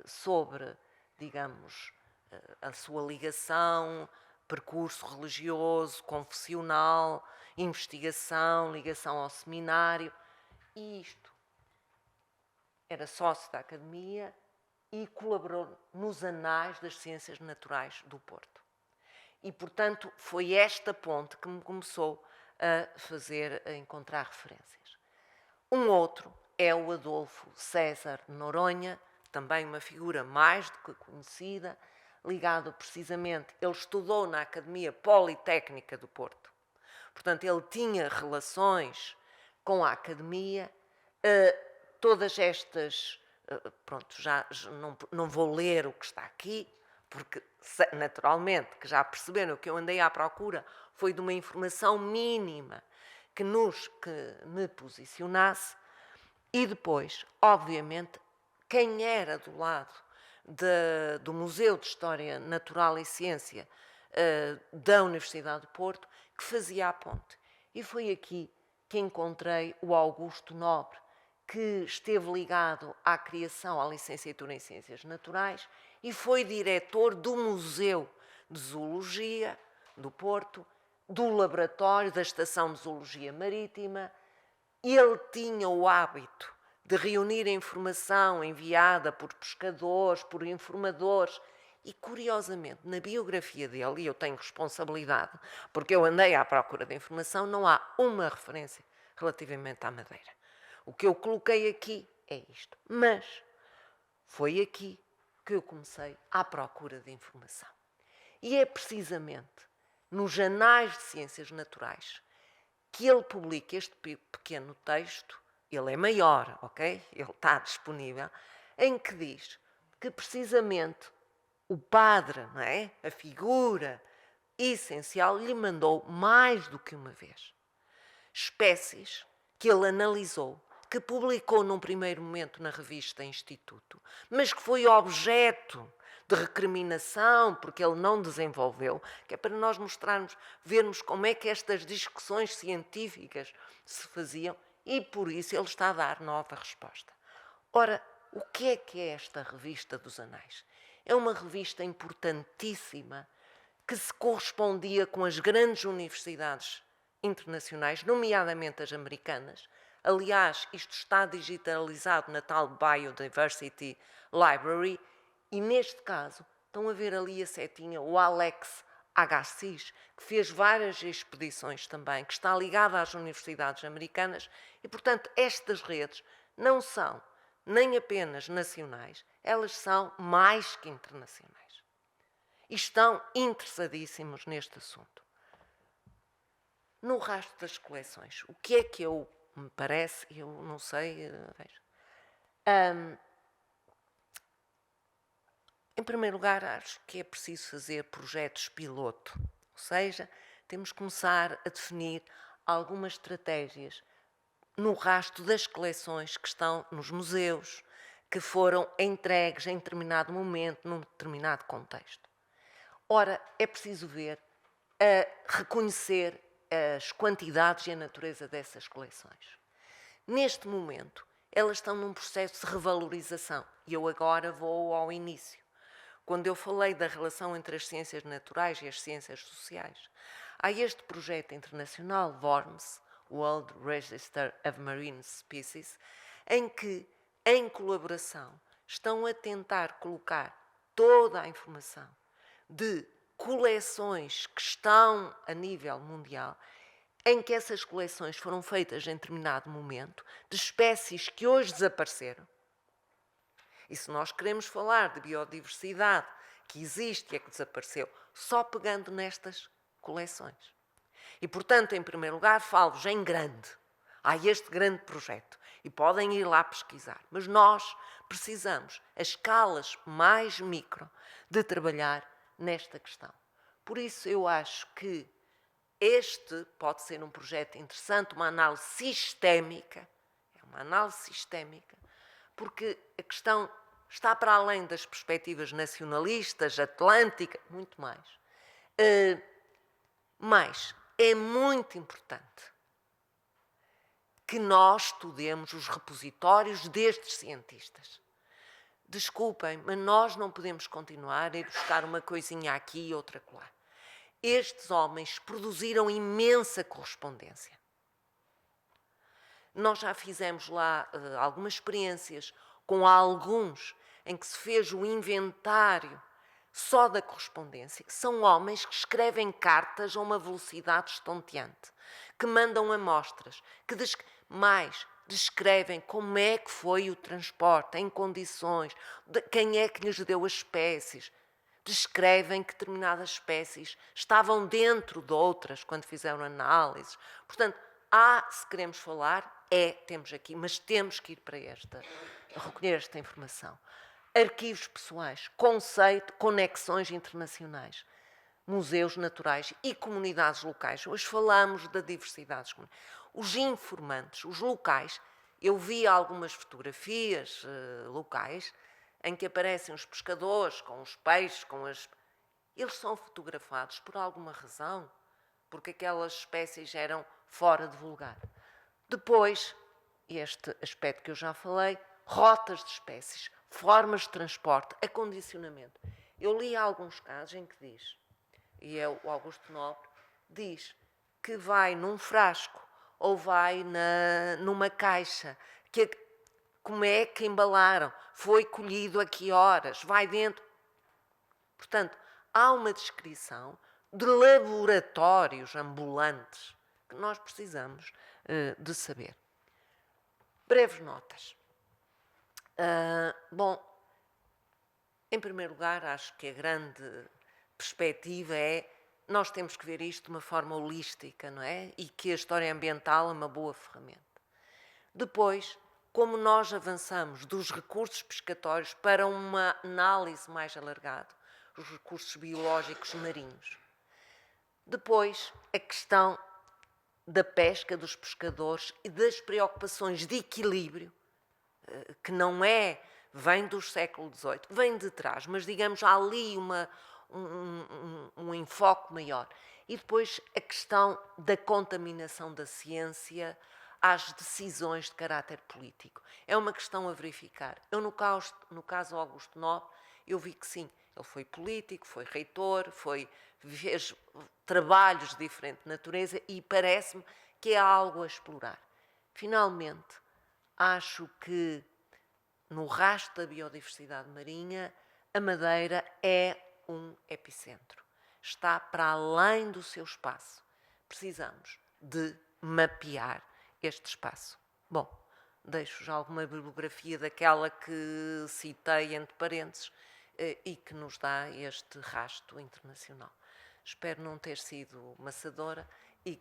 S2: sobre, digamos, a sua ligação, percurso religioso, confessional, investigação, ligação ao seminário. E isto era sócio da Academia e colaborou nos Anais das Ciências Naturais do Porto. E, portanto, foi esta ponte que me começou a encontrar referências. Um outro é o Adolfo César Noronha, também uma figura mais do que conhecida, ligado precisamente, ele estudou na Academia Politécnica do Porto. Portanto, ele tinha relações com a Academia, todas estas, pronto, já não vou ler o que está aqui, porque naturalmente que já perceberam que eu andei à procura foi de uma informação mínima que me posicionasse, e depois, obviamente, quem era do lado do Museu de História Natural e Ciência da Universidade do Porto, que fazia a ponte. E foi aqui que encontrei o Augusto Nobre, que esteve ligado à criação, à licenciatura em Ciências Naturais e foi diretor do Museu de Zoologia do Porto, do laboratório da Estação de Zoologia Marítima. Ele tinha o hábito de reunir a informação enviada por pescadores, por informadores, e, curiosamente, na biografia dele, e eu tenho responsabilidade, porque eu andei à procura de informação, não há uma referência relativamente à Madeira. O que eu coloquei aqui é isto. Mas foi aqui que eu comecei à procura de informação. E é precisamente nos Anais de Ciências Naturais que ele publica este pequeno texto. Ele é maior, ok? Ele está disponível, em que diz que precisamente o padre, não é? A figura essencial, lhe mandou mais do que uma vez espécies que ele analisou, que publicou num primeiro momento na revista Instituto, mas que foi objeto de recriminação porque ele não desenvolveu, que é para nós mostrarmos, vermos como é que estas discussões científicas se faziam, e por isso ele está a dar nova resposta. Ora, o que é esta revista dos Anais? É uma revista importantíssima que se correspondia com as grandes universidades internacionais, nomeadamente as americanas. Aliás, isto está digitalizado na tal Biodiversity Library e, neste caso, estão a ver ali a setinha, o Alex Agassiz, que fez várias expedições também, que está ligado às universidades americanas e, portanto, estas redes não são nem apenas nacionais, elas são mais que internacionais. E estão interessadíssimos neste assunto. No rastro das coleções, o que é que me parece, eu não sei, vejo. Em primeiro lugar, acho que é preciso fazer projetos piloto, ou seja, temos que começar a definir algumas estratégias no rastro das coleções que estão nos museus, que foram entregues em determinado momento, num determinado contexto. Ora, é preciso reconhecer as quantidades e a natureza dessas coleções. Neste momento, elas estão num processo de revalorização, e eu agora vou ao início. Quando eu falei da relação entre as ciências naturais e as ciências sociais, há este projeto internacional, WORMS, World Register of Marine Species, em que, em colaboração, estão a tentar colocar toda a informação de coleções que estão a nível mundial, em que essas coleções foram feitas em determinado momento, de espécies que hoje desapareceram. E se nós queremos falar de biodiversidade que existe e é que desapareceu, só pegando nestas coleções. E, portanto, em primeiro lugar, falo-vos em grande. Há este grande projeto e podem ir lá pesquisar. Mas nós precisamos, a escalas mais micro, de trabalhar nesta questão. Por isso, eu acho que este pode ser um projeto interessante, uma análise sistémica, porque a questão está para além das perspectivas nacionalistas, atlânticas, muito mais. Mas é muito importante que nós estudemos os repositórios destes cientistas. Desculpem, mas nós não podemos continuar a ir buscar uma coisinha aqui e outra lá. Estes homens produziram imensa correspondência. Nós já fizemos lá algumas experiências com alguns em que se fez o inventário só da correspondência. São homens que escrevem cartas a uma velocidade estonteante, que mandam amostras, que descrevem como é que foi o transporte, em condições, quem é que lhes deu as espécies. Descrevem que determinadas espécies estavam dentro de outras quando fizeram análises. Portanto, se queremos falar, temos aqui, mas temos que ir para recolher esta informação. Arquivos pessoais, conceito, conexões internacionais, museus naturais e comunidades locais. Hoje falamos da diversidade. Os informantes, os locais, eu vi algumas fotografias locais em que aparecem os pescadores com os peixes, eles são fotografados por alguma razão, porque aquelas espécies eram fora de vulgar. Depois, este aspecto que eu já falei, rotas de espécies, formas de transporte, acondicionamento. Eu li alguns casos em que diz, e é o Augusto Nobre, diz que vai num frasco ou vai numa caixa, como é que embalaram, foi colhido a que horas, vai dentro. Portanto, há uma descrição de laboratórios ambulantes que nós precisamos de saber. Breves notas. Bom, em primeiro lugar, acho que a grande perspectiva nós temos que ver isto de uma forma holística, não é? E que a história ambiental é uma boa ferramenta. Depois, como nós avançamos dos recursos pescatórios para uma análise mais alargada, os recursos biológicos marinhos. Depois, a questão da pesca dos pescadores e das preocupações de equilíbrio, que não vem do século XVIII, vem de trás, mas digamos há ali um enfoque maior. E depois a questão da contaminação da ciência às decisões de caráter político. É uma questão a verificar. Eu, no caso Augusto Nobre, eu vi que sim, ele foi político, foi reitor, fez trabalhos de diferente natureza e parece-me que é algo a explorar. Finalmente, acho que no rastro da biodiversidade marinha, a Madeira é um epicentro. Está para além do seu espaço. Precisamos de mapear este espaço. Bom, deixo já alguma bibliografia daquela que citei entre parênteses e que nos dá este rastro internacional. Espero não ter sido maçadora e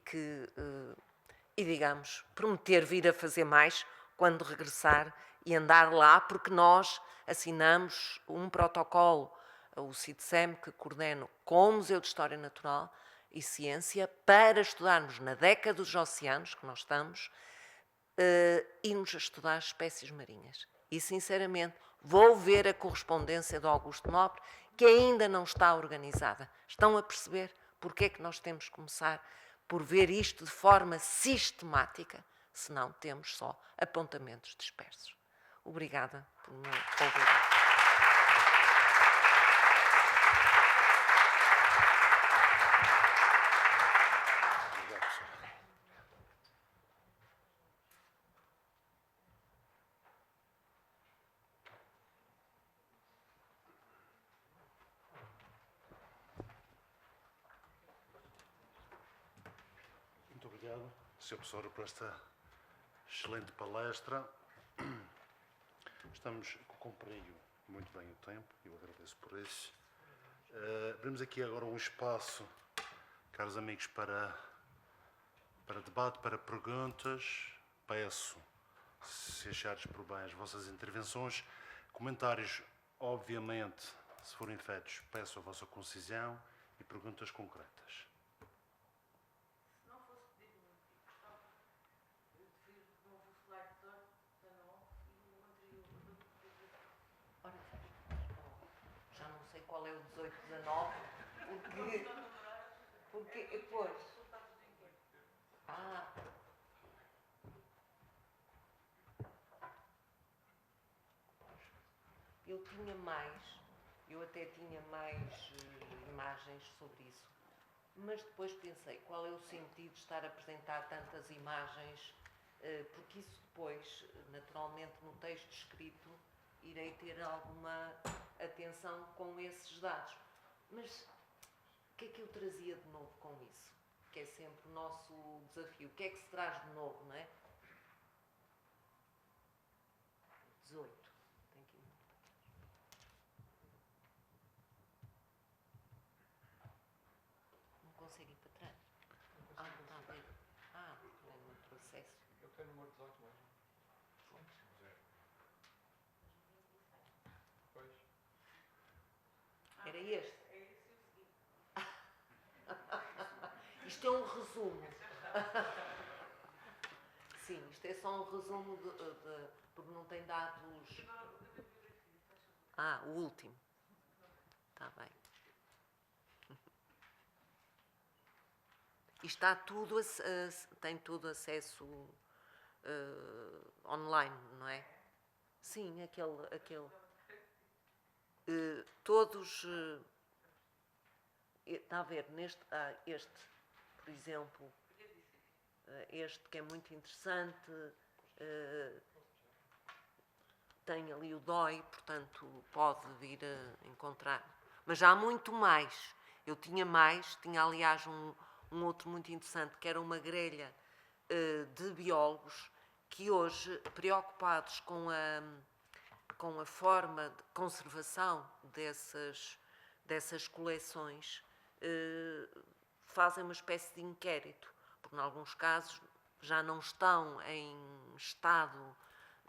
S2: digamos, prometer vir a fazer mais quando regressar e andar lá, porque nós assinamos um protocolo, o CITSEM, que coordeno com o Museu de História Natural e Ciência, para estudarmos na década dos oceanos, que nós estamos, irmos a estudar espécies marinhas. E, sinceramente, vou ver a correspondência do Augusto Nobre, que ainda não está organizada. Estão a perceber porque é que nós temos que começar por ver isto de forma sistemática, senão temos só apontamentos dispersos. Obrigada por me ouvir.
S1: Muito obrigado, Sr. Professor, por esta excelente palestra. Estamos a cumprir muito bem o tempo, eu agradeço por isso. Abrimos aqui agora um espaço, caros amigos, para debate, para perguntas. Peço, se achares por bem, as vossas intervenções. Comentários, obviamente, se forem feitos, peço a vossa concisão e perguntas concretas.
S2: Ora, qual é o 18-19, porque, pois, eu até tinha mais imagens sobre isso, mas depois pensei, qual é o sentido de estar a apresentar tantas imagens, porque isso depois, naturalmente, no texto escrito, irei ter alguma atenção com esses dados. Mas o que é que eu trazia de novo com isso? Que é sempre o nosso desafio. O que é que se traz de novo, não é? 18. Tem que ir muito para trás. Não consegue ir para trás? Não está a ver. É no processo.
S3: Eu quero o número 18 mesmo. Pois.
S2: Era este? Isto é um resumo. Sim, isto é só um resumo porque não tem dados. O último. Está bem. E está tudo, tem tudo acesso online, não é? Sim, aquele. Todos. Está a ver, este, por exemplo, este que é muito interessante, tem ali o DOI, portanto pode vir a encontrar. Mas já há muito mais. Eu tinha mais, tinha aliás um outro muito interessante, que era uma grelha de biólogos que hoje, preocupados com a forma de conservação dessas coleções, fazem uma espécie de inquérito, porque em alguns casos já não estão em estado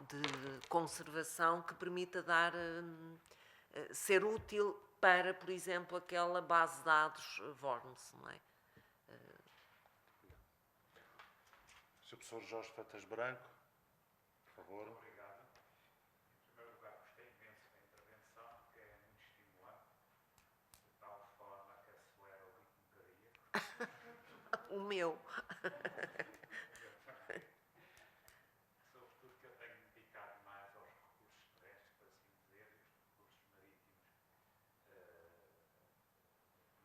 S2: de conservação que permita ser útil para, por exemplo, aquela base de dados Worms, não é?
S1: Sr. Professor Jorge Fetas Branco, por favor.
S4: Obrigado. Em primeiro lugar, gostei imenso da intervenção, que é muito estimulante, de tal forma que acelera o ritmo cardíaco.
S2: O meu.
S4: Sobretudo que eu tenho me dedicado mais aos recursos terrestres, por assim dizer, e os recursos marítimos não os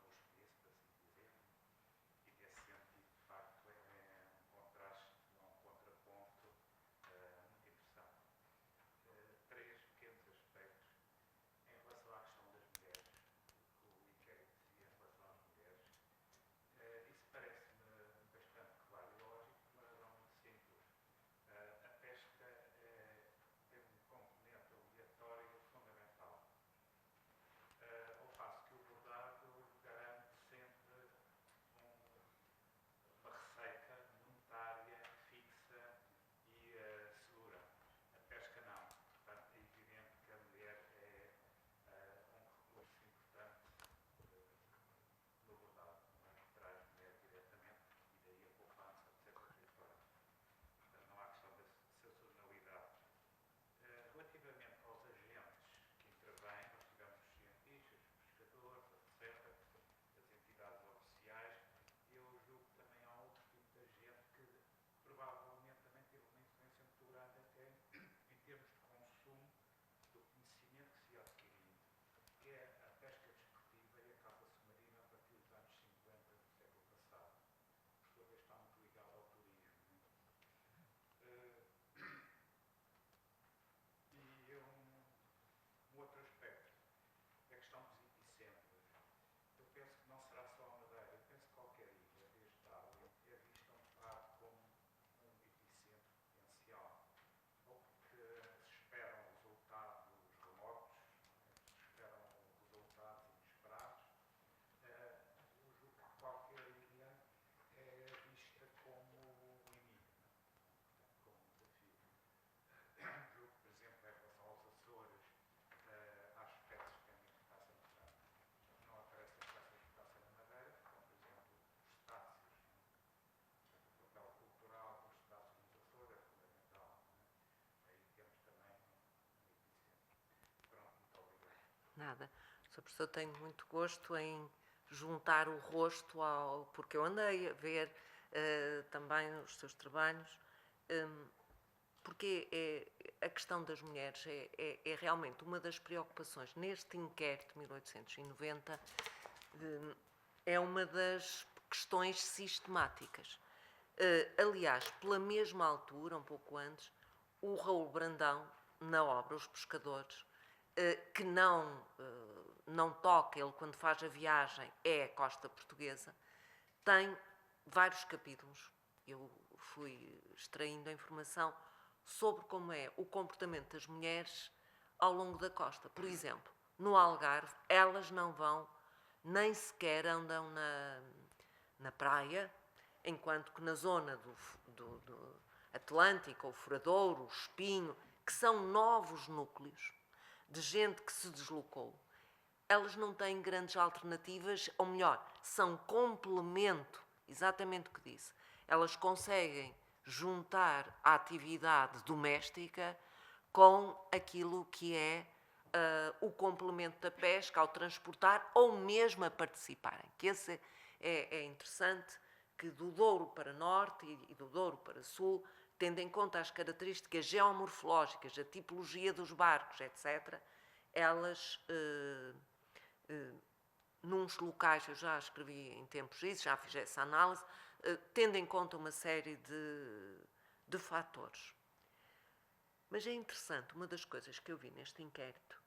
S4: conheço, por assim dizer, e nesse sentido, de facto, é um contraste, um contraponto muito interessante. Três pequenos aspectos. Em relação à questão das mulheres, o inquérito dizia em relação às mulheres, isso parece-me bastante claro e lógico, por uma razão muito simples. A pesca tem um componente aleatório fundamental, ao passo que o bordado garante sempre uma receita monetária fixa e segura. A pesca não. Portanto, é evidente que a mulher é um recurso importante no bordado, não é? Que traz mulher diretamente e daí a poupança, etc. Portanto, não há questão da sazonalidade. Relativamente aos agentes que intervêm, nós tivemos os cientistas, os pescadores, etc., as entidades oficiais. Eu julgo que também há outro tipo de agente que provavelmente também teve uma influência muito grande até em termos de consumo do conhecimento que se ia adquirindo, que é a pesca desportiva e a caça submarina a partir dos anos 50 do século passado. Por sua vez está muito ligado ao turismo. E um outro aspecto é a questão dos epicentros. Eu penso que não será só a Madeira, eu penso que qualquer ilha, desde Darwin, é vista um bocado como um epicentro potencial. Ou porque se esperam resultados remotos, se esperam resultados inesperados. Eu julgo que qualquer ilha é vista como um enigma, como um desafio. Julgo que, por exemplo, em relação aos Açores, há espécies que têm uma importância muito grande. Não aparecem espécies de importância na Madeira, como, por exemplo, os cetáceos. O papel cultural dos cetáceos nos Açores é fundamental. Aí temos também um epicentro. Pronto, muito obrigado.
S2: Nada. Sr. Professor, tenho muito gosto em juntar o rosto ao... Porque eu andei a ver também os seus trabalhos, porque a questão das mulheres é realmente uma das preocupações. Neste inquérito de 1890, é uma das questões sistemáticas. Aliás, pela mesma altura, um pouco antes, o Raul Brandão, na obra Os Pescadores, que não toca, ele quando faz a viagem é a costa portuguesa, tem vários capítulos. Eu fui extraindo a informação sobre como é o comportamento das mulheres ao longo da costa. Por exemplo, no Algarve, elas não vão, nem sequer andam na praia, enquanto que na zona do Atlântico, o Furadouro, o Espinho, que são novos núcleos de gente que se deslocou, elas não têm grandes alternativas, ou melhor, são complemento, exatamente o que disse. Elas conseguem juntar a atividade doméstica com aquilo que é o complemento da pesca ao transportar ou mesmo a participarem. Que esse é interessante, que do Douro para Norte e do Douro para Sul, tendo em conta as características geomorfológicas, a tipologia dos barcos, etc., elas, nuns locais, eu já escrevi em tempos isso, já fiz essa análise, tendo em conta uma série de fatores. Mas é interessante, uma das coisas que eu vi neste inquérito,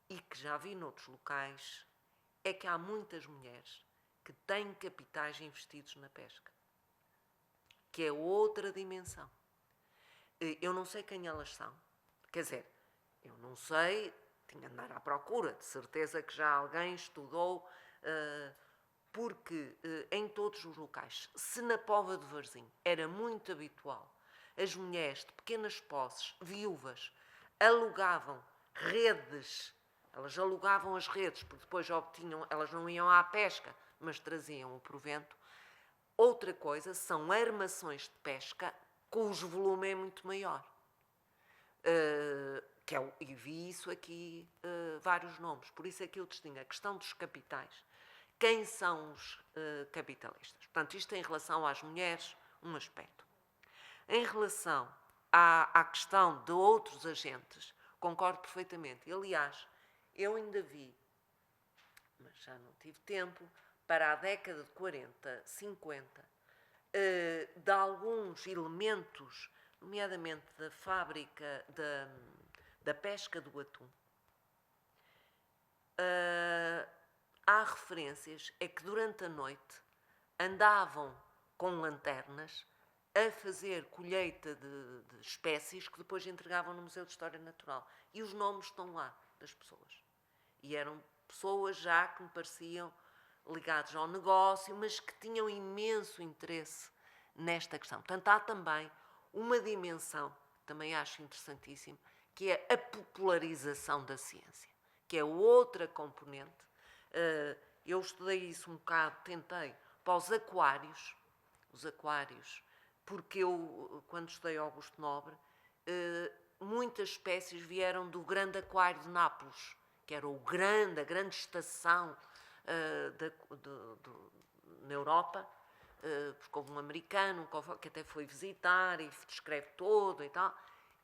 S2: e que já vi noutros locais, é que há muitas mulheres que têm capitais investidos na pesca, que é outra dimensão. Eu não sei quem elas são. Quer dizer, eu não sei, tinha de andar à procura, de certeza que já alguém estudou, porque em todos os locais, se na Póvoa de Varzim era muito habitual as mulheres de pequenas posses, viúvas, alugavam redes, elas alugavam as redes, porque depois obtinham, elas não iam à pesca, mas traziam o provento. Outra coisa são armações de pesca cujo volume é muito maior. E vi isso aqui, vários nomes. Por isso é que eu distingo a questão dos capitais. Quem são os capitalistas? Portanto, isto em relação às mulheres, um aspecto. Em relação à questão de outros agentes, concordo perfeitamente. Aliás, eu ainda vi, mas já não tive tempo, para a década de 40, 50, de alguns elementos, nomeadamente da fábrica da pesca do atum. Há referências é que durante a noite andavam com lanternas a fazer colheita de espécies que depois entregavam no Museu de História Natural. E os nomes estão lá, das pessoas. E eram pessoas já que me pareciam ligados ao negócio, mas que tinham imenso interesse nesta questão. Portanto, há também uma dimensão, que também acho interessantíssimo, que é a popularização da ciência, que é outra componente. Eu estudei isso um bocado, tentei, para os aquários, porque eu, quando estudei Augusto Nobre, muitas espécies vieram do grande aquário de Nápoles, que era a grande estação na Europa, porque houve um americano que até foi visitar e descreve todo e tal,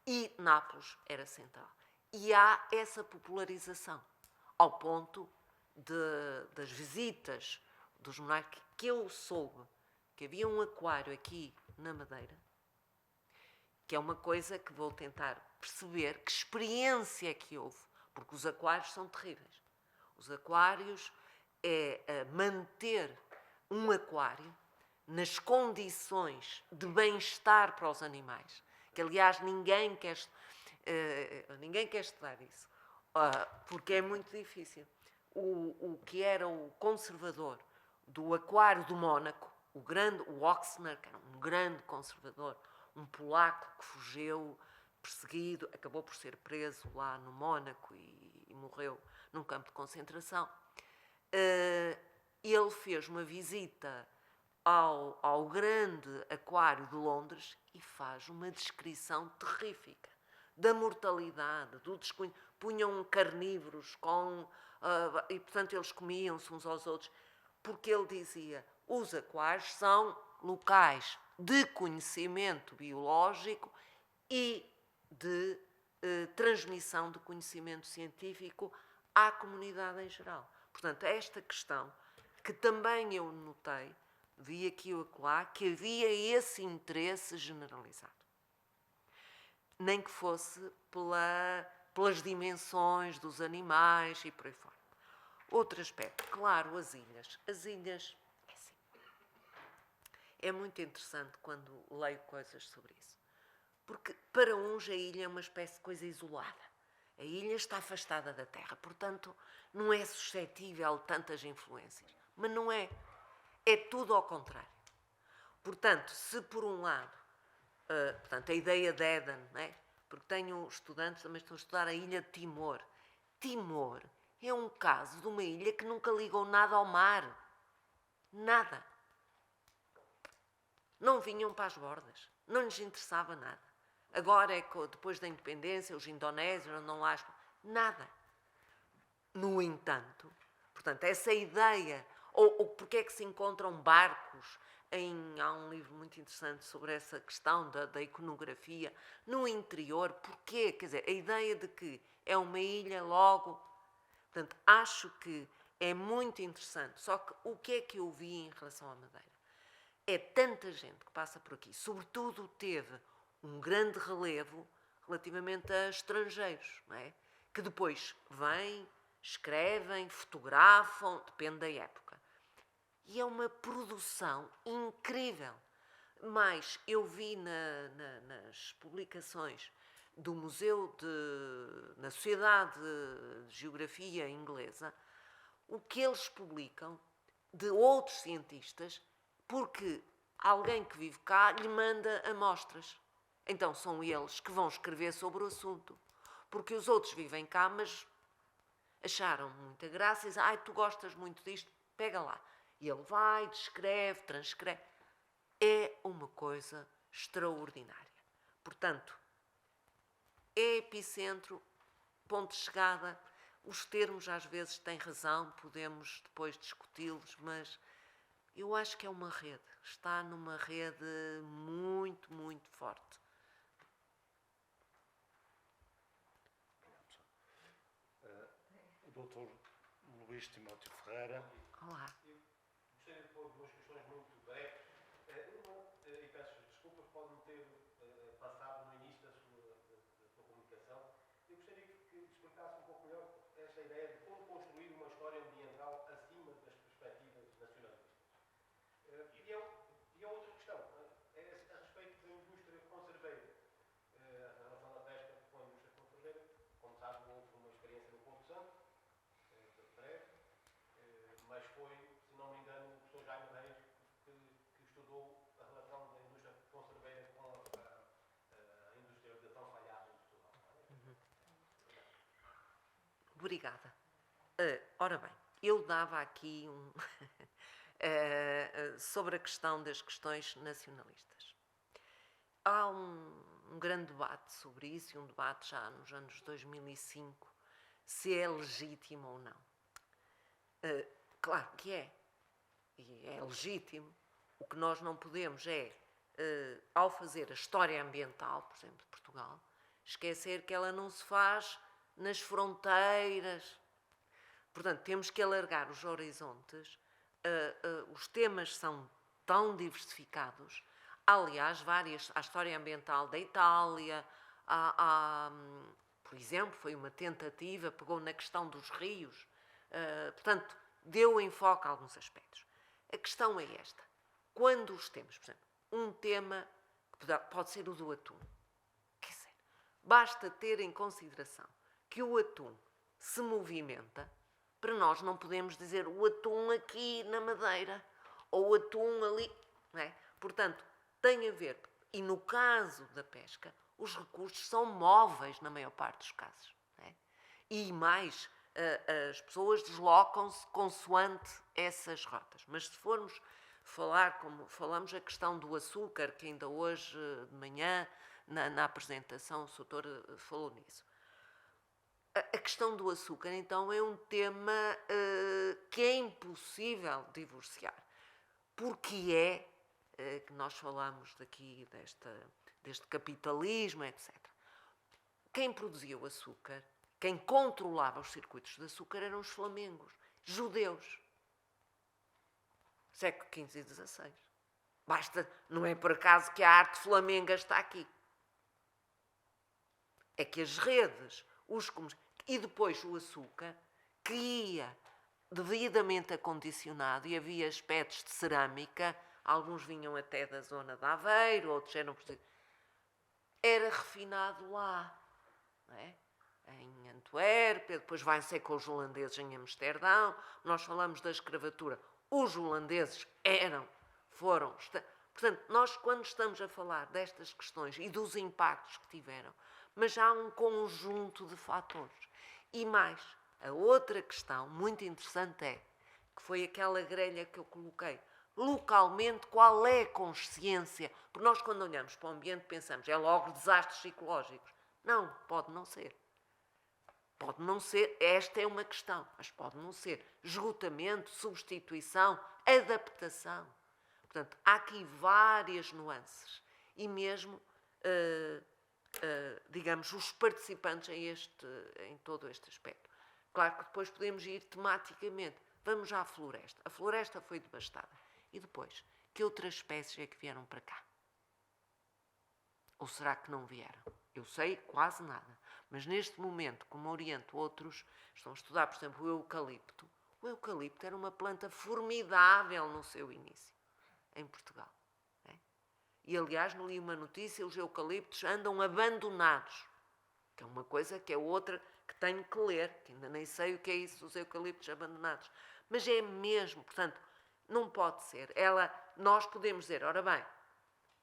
S2: e Nápoles era central. E há essa popularização, ao ponto das visitas dos monarcas, que eu soube que havia um aquário aqui na Madeira, que é uma coisa que vou tentar perceber que experiência é que houve, porque os aquários são terríveis. Os aquários é manter um aquário nas condições de bem-estar para os animais, que aliás ninguém quer estudar isso, porque é muito difícil. O que era o conservador do aquário do Mónaco, o Oxner, que era um grande conservador, um polaco que fugiu, perseguido, acabou por ser preso lá no Mónaco e morreu num campo de concentração. Ele fez uma visita ao grande aquário de Londres e faz uma descrição terrífica da mortalidade, punham carnívoros e, portanto, eles comiam-se uns aos outros, porque ele dizia, os aquários são locais de conhecimento biológico e de transmissão de conhecimento científico à comunidade em geral. Portanto, esta questão, que também eu notei, vi aqui ou acolá, que havia esse interesse generalizado. Nem que fosse pelas dimensões dos animais e por aí fora. Outro aspecto, claro, as ilhas. As ilhas, é assim. É muito interessante quando leio coisas sobre isso. Porque para uns a ilha é uma espécie de coisa isolada. A ilha está afastada da terra, portanto, não é suscetível de tantas influências. Mas não é. É tudo ao contrário. Portanto, se por um lado, portanto, a ideia de Éden, não é? Porque tenho estudantes também estão a estudar a ilha de Timor. Timor é um caso de uma ilha que nunca ligou nada ao mar. Nada. Não vinham para as bordas. Não lhes interessava nada. Agora é que depois da independência, os indonésios andam lá. Nada. No entanto, portanto, essa ideia, ou porque é que se encontram barcos, há um livro muito interessante sobre essa questão da iconografia, no interior, porquê? Quer dizer, a ideia de que é uma ilha logo. Portanto, acho que é muito interessante. Só que o que é que eu vi em relação à Madeira? É tanta gente que passa por aqui, sobretudo teve um grande relevo relativamente a estrangeiros, não é? Que depois vêm, escrevem, fotografam, depende da época. E é uma produção incrível. Mas eu vi nas publicações do Museu na Sociedade de Geografia Inglesa, o que eles publicam de outros cientistas, porque alguém que vive cá lhe manda amostras. Então são eles que vão escrever sobre o assunto. Porque os outros vivem cá, mas acharam muita graça e dizem, tu gostas muito disto, pega lá. E ele vai, descreve, transcreve. É uma coisa extraordinária. Portanto, é epicentro, ponto de chegada. Os termos às vezes têm razão, podemos depois discuti-los, mas eu acho que é uma rede. Está numa rede muito, muito forte.
S1: O doutor Luís Timóteo Ferreira.
S2: Olá.
S3: Gostaria de pôr duas questões muito breves. E peço desculpas, pode-me ter passado no início da sua comunicação. Eu gostaria que explicasse um pouco melhor esta ideia de como construir uma história ambiental acima das perspectivas nacionalistas. E a outra questão é a respeito da indústria conserveira. Em relação à pesca com a indústria conserveira, como sabe, houve uma experiência no Porto Santo, breve, mas foi, se não me engano, o professor Jaime Reis que estudou a relação da indústria conserveira com a industrialização falhada em Portugal.
S2: Obrigada. Ora bem, eu dava aqui sobre a questão das questões nacionalistas. Há um grande debate sobre isso, e um debate já nos anos 2005, se é legítimo ou não. Claro que é. E é legítimo. O que nós não podemos é, ao fazer a história ambiental, por exemplo, de Portugal, esquecer que ela não se faz nas fronteiras. Portanto, temos que alargar os horizontes. Os temas são tão diversificados. Aliás, a história ambiental da Itália, por exemplo, foi uma tentativa, pegou na questão dos rios, portanto, deu enfoque a alguns aspectos. A questão é esta. Quando os temos, por exemplo, um tema que pode ser o do atum, quer dizer, basta ter em consideração que o atum se movimenta, para nós não podemos dizer o atum aqui na Madeira, ou o atum ali, não é? Portanto, tem a ver, e no caso da pesca, os recursos são móveis na maior parte dos casos. Não é? E mais, as pessoas deslocam-se consoante essas rotas. Mas se formos falar, como falamos, a questão do açúcar, que ainda hoje de manhã na apresentação, o Soutor falou nisso. A questão do açúcar, então, é um tema que é impossível divorciar, porque que nós falamos daqui deste capitalismo, etc. Quem produzia o açúcar, quem controlava os circuitos de açúcar eram os flamengos, judeus. Século XV e XVI. Não é por acaso que a arte flamenga está aqui. É que as redes, e depois o açúcar, que ia devidamente acondicionado, e havia aspectos de cerâmica, alguns vinham até da zona de Aveiro, outros eram... Era refinado lá, não é? Em Antuérpia, depois vai ser com os holandeses em Amsterdão. Nós falamos da escravatura. Os holandeses foram... Portanto, nós quando estamos a falar destas questões e dos impactos que tiveram, mas há um conjunto de fatores. E mais, a outra questão muito interessante que foi aquela grelha que eu coloquei, localmente, qual é a consciência? Porque nós, quando olhamos para o ambiente, pensamos, é logo desastres psicológicos. Não, pode não ser. Pode não ser, esta é uma questão, mas pode não ser. Esgotamento, substituição, adaptação. Portanto, há aqui várias nuances. E mesmo, digamos, os participantes em todo este aspecto. Claro que depois podemos ir tematicamente. Vamos à floresta. A floresta foi devastada. E depois, que outras espécies é que vieram para cá? Ou será que não vieram? Eu sei quase nada. Mas neste momento, como oriento outros, estão a estudar, por exemplo, o eucalipto. O eucalipto era uma planta formidável no seu início, em Portugal. E, aliás, não li uma notícia, os eucaliptos andam abandonados. Que é uma coisa que é outra que tenho que ler, que ainda nem sei o que é isso dos eucaliptos abandonados. Mas é mesmo, portanto, não pode ser. Nós podemos dizer, ora bem,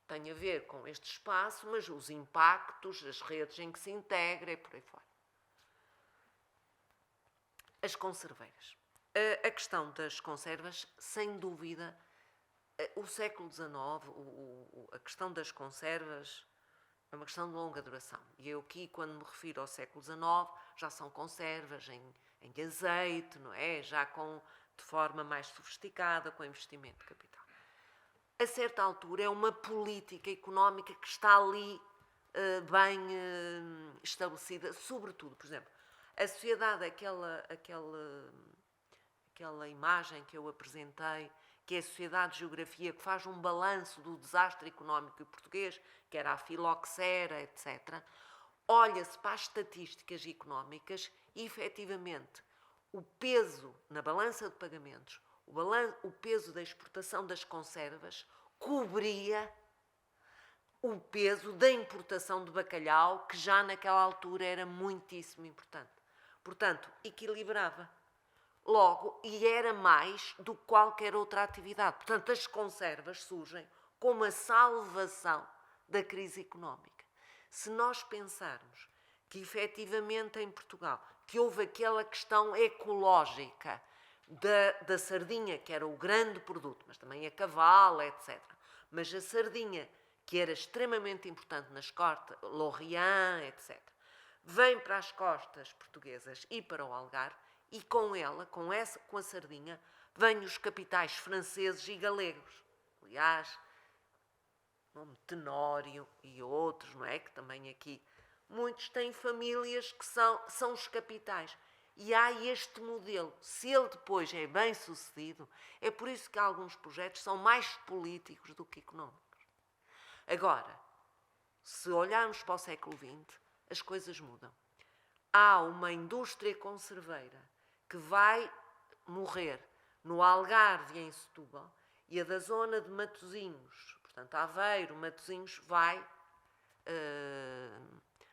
S2: tem a ver com este espaço, mas os impactos, as redes em que se integra e por aí fora. As conserveiras. A questão das conservas, sem dúvida, o século XIX, a questão das conservas é uma questão de longa duração. E eu aqui, quando me refiro ao século XIX, já são conservas em azeite, não é? Já de forma mais sofisticada, com investimento de capital. A certa altura é uma política económica que está ali bem estabelecida, sobretudo, por exemplo, a sociedade, aquela imagem que eu apresentei, que é a Sociedade de Geografia, que faz um balanço do desastre económico português, que era a filoxera, etc., olha-se para as estatísticas económicas e, efetivamente, o peso na balança de pagamentos, o peso da exportação das conservas cobria o peso da importação de bacalhau, que já naquela altura era muitíssimo importante. Portanto, equilibrava. Logo, e era mais do que qualquer outra atividade. Portanto, as conservas surgem como a salvação da crise económica. Se nós pensarmos que, efetivamente, em Portugal, que houve aquela questão ecológica da sardinha, que era o grande produto, mas também a cavala, etc. Mas a sardinha, que era extremamente importante nas costas, Lorient, etc., vem para as costas portuguesas e para o Algarve, e com ela, com a sardinha, vêm os capitais franceses e galegos. Aliás, o nome Tenório e outros, não é? Que também aqui, muitos têm famílias que são os capitais. E há este modelo. Se ele depois é bem sucedido, é por isso que alguns projetos são mais políticos do que económicos. Agora, se olharmos para o século XX, as coisas mudam. Há uma indústria conserveira que vai morrer no Algarve e em Setúbal, e a da zona de Matosinhos, portanto Aveiro, Matosinhos, vai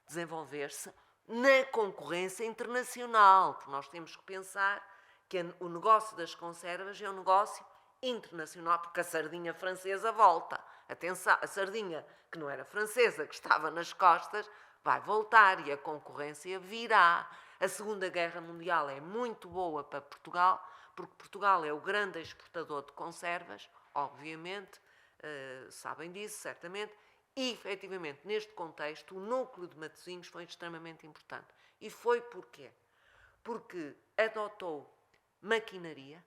S2: desenvolver-se na concorrência internacional, porque nós temos que pensar que o negócio das conservas é um negócio internacional, porque a sardinha francesa volta. Atenção, a sardinha que não era francesa, que estava nas costas, vai voltar e a concorrência virá. A Segunda Guerra Mundial é muito boa para Portugal, porque Portugal é o grande exportador de conservas, obviamente, sabem disso, certamente, E, efetivamente, neste contexto, o núcleo de Matosinhos foi extremamente importante. E foi porquê? Porque adotou maquinaria,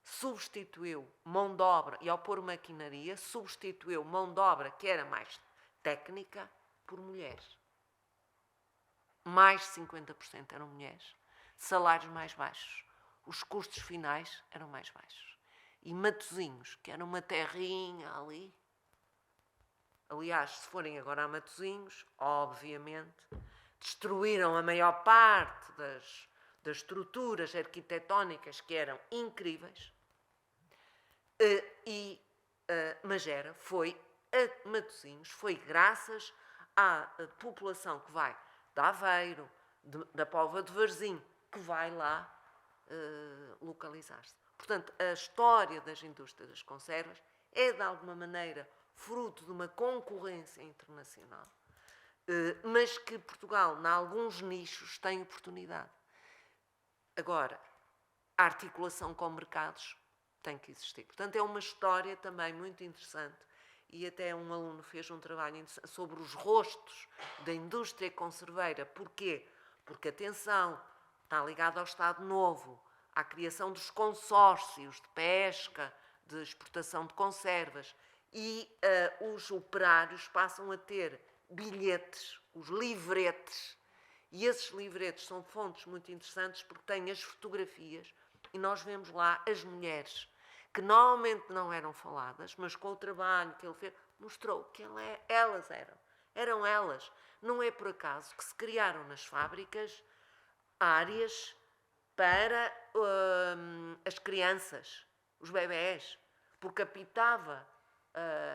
S2: substituiu mão de obra, e ao pôr maquinaria, substituiu mão de obra que era mais técnica por mulheres. Mais de 50% eram mulheres, salários mais baixos, os custos finais eram mais baixos. E Matosinhos, que era uma terrinha ali, aliás, se forem agora a Matosinhos, obviamente, destruíram a maior parte das estruturas arquitetónicas que eram incríveis, mas Matosinhos foi graças à população que vai de Aveiro, da Póvoa de Varzim, que vai lá localizar-se. Portanto, a história das indústrias das conservas é, de alguma maneira, fruto de uma concorrência internacional, mas que Portugal, em alguns nichos, tem oportunidade. Agora, a articulação com mercados tem que existir. Portanto, é uma história também muito interessante e até um aluno fez um trabalho sobre os rostos da indústria conserveira. Porquê? Porque, atenção, está ligado ao Estado Novo, à criação dos consórcios de pesca, de exportação de conservas, e os operários passam a ter bilhetes, os livretes, e esses livretes são fontes muito interessantes porque têm as fotografias e nós vemos lá as mulheres, que normalmente não eram faladas, mas com o trabalho que ele fez, mostrou que elas eram elas. Não é por acaso que se criaram nas fábricas áreas para as crianças, os bebés, porque apitava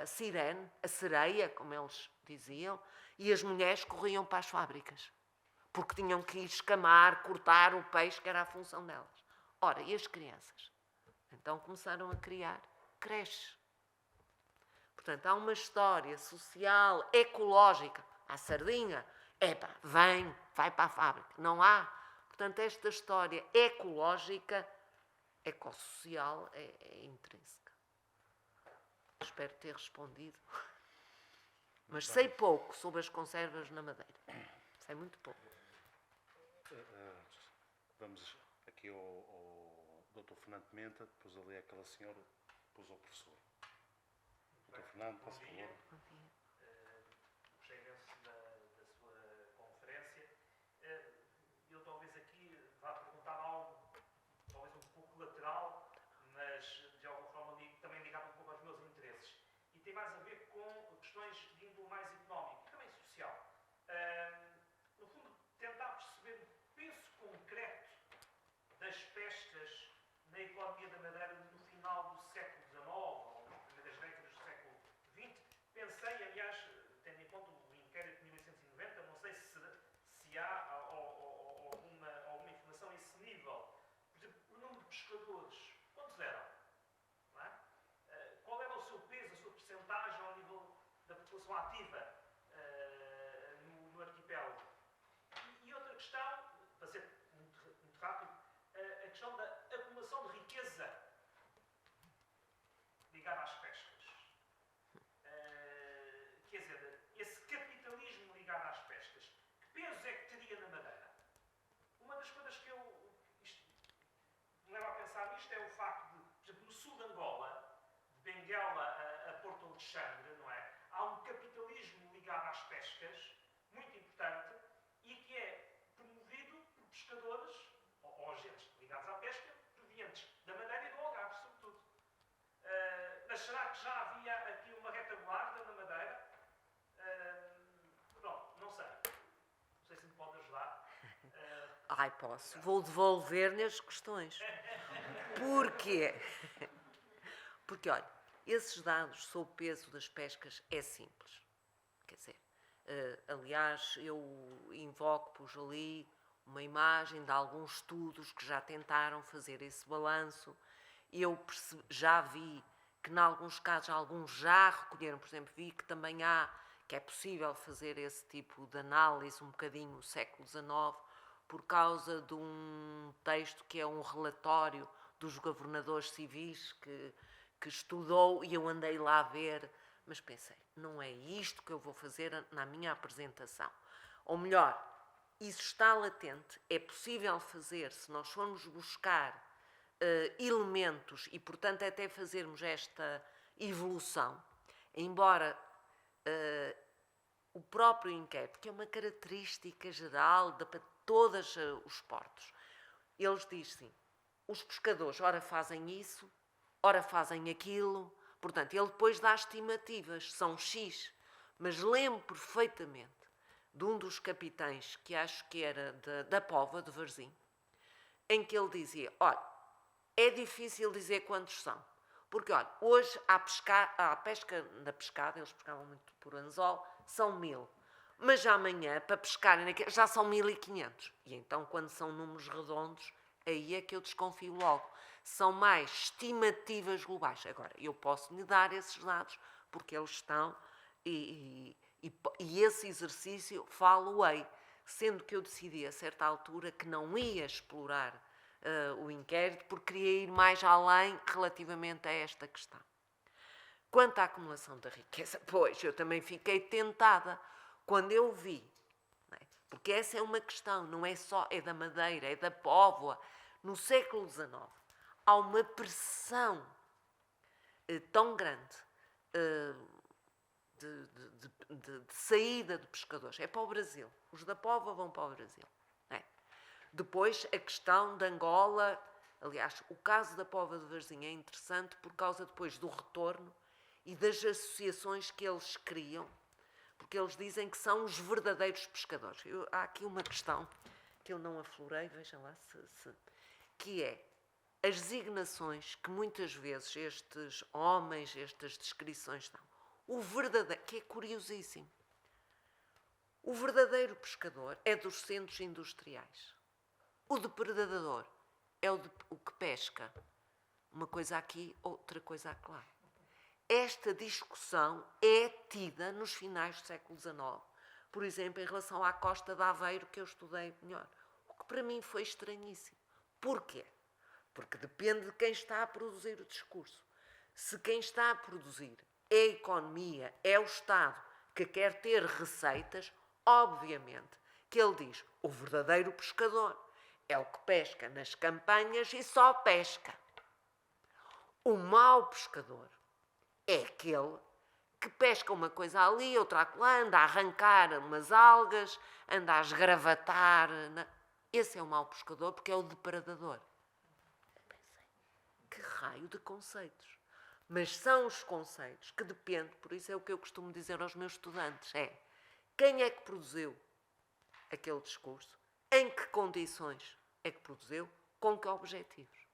S2: a sirene, a sereia, como eles diziam, e as mulheres corriam para as fábricas, porque tinham que ir escamar, cortar o peixe, que era a função delas. Ora, e as crianças? Então começaram a criar creches. Portanto, há uma história social, ecológica. Há sardinha, vai para a fábrica. Não há. Portanto, esta história ecológica, ecossocial, é intrínseca. Espero ter respondido. Mas sei pouco sobre as conservas na Madeira. Sei muito pouco.
S1: Vamos aqui ao Dr. Fernando Pimenta, depois ali aquela senhora, depois ao professor. Dr. Fernando, por favor.
S4: Gostei imenso da sua conferência. Eu talvez aqui vá perguntar algo, talvez um pouco lateral, mas de alguma forma também ligado um pouco aos meus interesses. E tem mais a ver com questões de índole mais económico e também social. No fundo, tentar perceber o peso concreto das pescas na economia da Madeira no final do século XIX ou nas primeiras décadas do século XX. Pensei, aliás, tendo em conta o inquérito de 1890, não sei se há alguma informação a esse nível. Por exemplo, o número de pescadores, quantos eram? Não é? Qual era o seu peso, a sua percentagem ao nível da população ativa no arquipélago? E outra questão, para ser muito rápido, a questão da acumulação de riqueza ligada às pescas. Quer dizer, esse capitalismo ligado às pescas, que peso é que teria na Madeira? Uma das coisas que me leva a pensar nisto é o facto de, por exemplo, no sul de Angola, de Benguela a Porto Alexandre, não é? Há um capitalismo ligado às pescas, muito importante, e que é promovido por pescadores ou agentes ligados à pesca, provenientes da Madeira e do Algarve, sobretudo. Mas será que já havia aqui uma retaguarda na Madeira? Pronto, não sei. Não sei se me pode ajudar.
S2: Posso. Vou devolver nas questões. Porquê? Porque, olha, esses dados sobre o peso das pescas é simples. Quer dizer, aliás, eu invoco, pus ali uma imagem de alguns estudos que já tentaram fazer esse balanço. Eu já vi que, em alguns casos, alguns já recolheram, por exemplo, vi que também que é possível fazer esse tipo de análise um bocadinho no século XIX, por causa de um texto que é um relatório dos governadores civis que estudou, e eu andei lá a ver, mas pensei, não é isto que eu vou fazer na minha apresentação. Ou melhor, isso está latente, é possível fazer se nós formos buscar elementos e, portanto, até fazermos esta evolução, embora o próprio inquérito, que é uma característica geral para todos os portos, eles dizem, os pescadores ora fazem isso, ora fazem aquilo, portanto, ele depois dá estimativas, são X, mas lembro perfeitamente de um dos capitães, que acho que era da Póvoa, de Varzim, em que ele dizia, olha, é difícil dizer quantos são, porque, olha, hoje há pesca na pescada, eles pescavam muito por anzol, são 1000, mas amanhã, para pescarem, já são 1500. E então, quando são números redondos, aí é que eu desconfio logo. São mais estimativas globais. Agora, eu posso lhe dar esses dados, porque eles estão, e esse exercício falo-ei, sendo que eu decidi a certa altura que não ia explorar o inquérito, porque queria ir mais além relativamente a esta questão. Quanto à acumulação da riqueza, pois, eu também fiquei tentada quando eu vi, não é? Porque essa é uma questão, não é só, é da Madeira, é da Póvoa. No século XIX, há uma pressão tão grande de saída de pescadores. É para o Brasil. Os da Póvoa vão para o Brasil. É. Depois, a questão de Angola. Aliás, o caso da Póvoa de Varzim é interessante por causa depois do retorno e das associações que eles criam, porque eles dizem que são os verdadeiros pescadores. Há aqui uma questão que eu não aflorei, vejam lá que é as designações que muitas vezes estes homens, estas descrições dão. O verdadeiro, que é curiosíssimo, o verdadeiro pescador é dos centros industriais. O depredador é o que pesca. Uma coisa aqui, outra coisa acolá. Esta discussão é tida nos finais do século XIX. Por exemplo, em relação à costa de Aveiro, que eu estudei melhor. O que para mim foi estranhíssimo. Porquê? Porque depende de quem está a produzir o discurso. Se quem está a produzir é a economia, é o Estado que quer ter receitas, obviamente que ele diz o verdadeiro pescador é o que pesca nas campanhas e só pesca. O mau pescador é aquele que pesca uma coisa ali, outra acolá, anda a arrancar umas algas, anda a esgravatar. Esse é o mau pescador porque é o depredador. Pensei, que raio de conceitos. Mas são os conceitos que dependem, por isso é o que eu costumo dizer aos meus estudantes, é quem é que produziu aquele discurso, em que condições é que produziu, com que objetivos.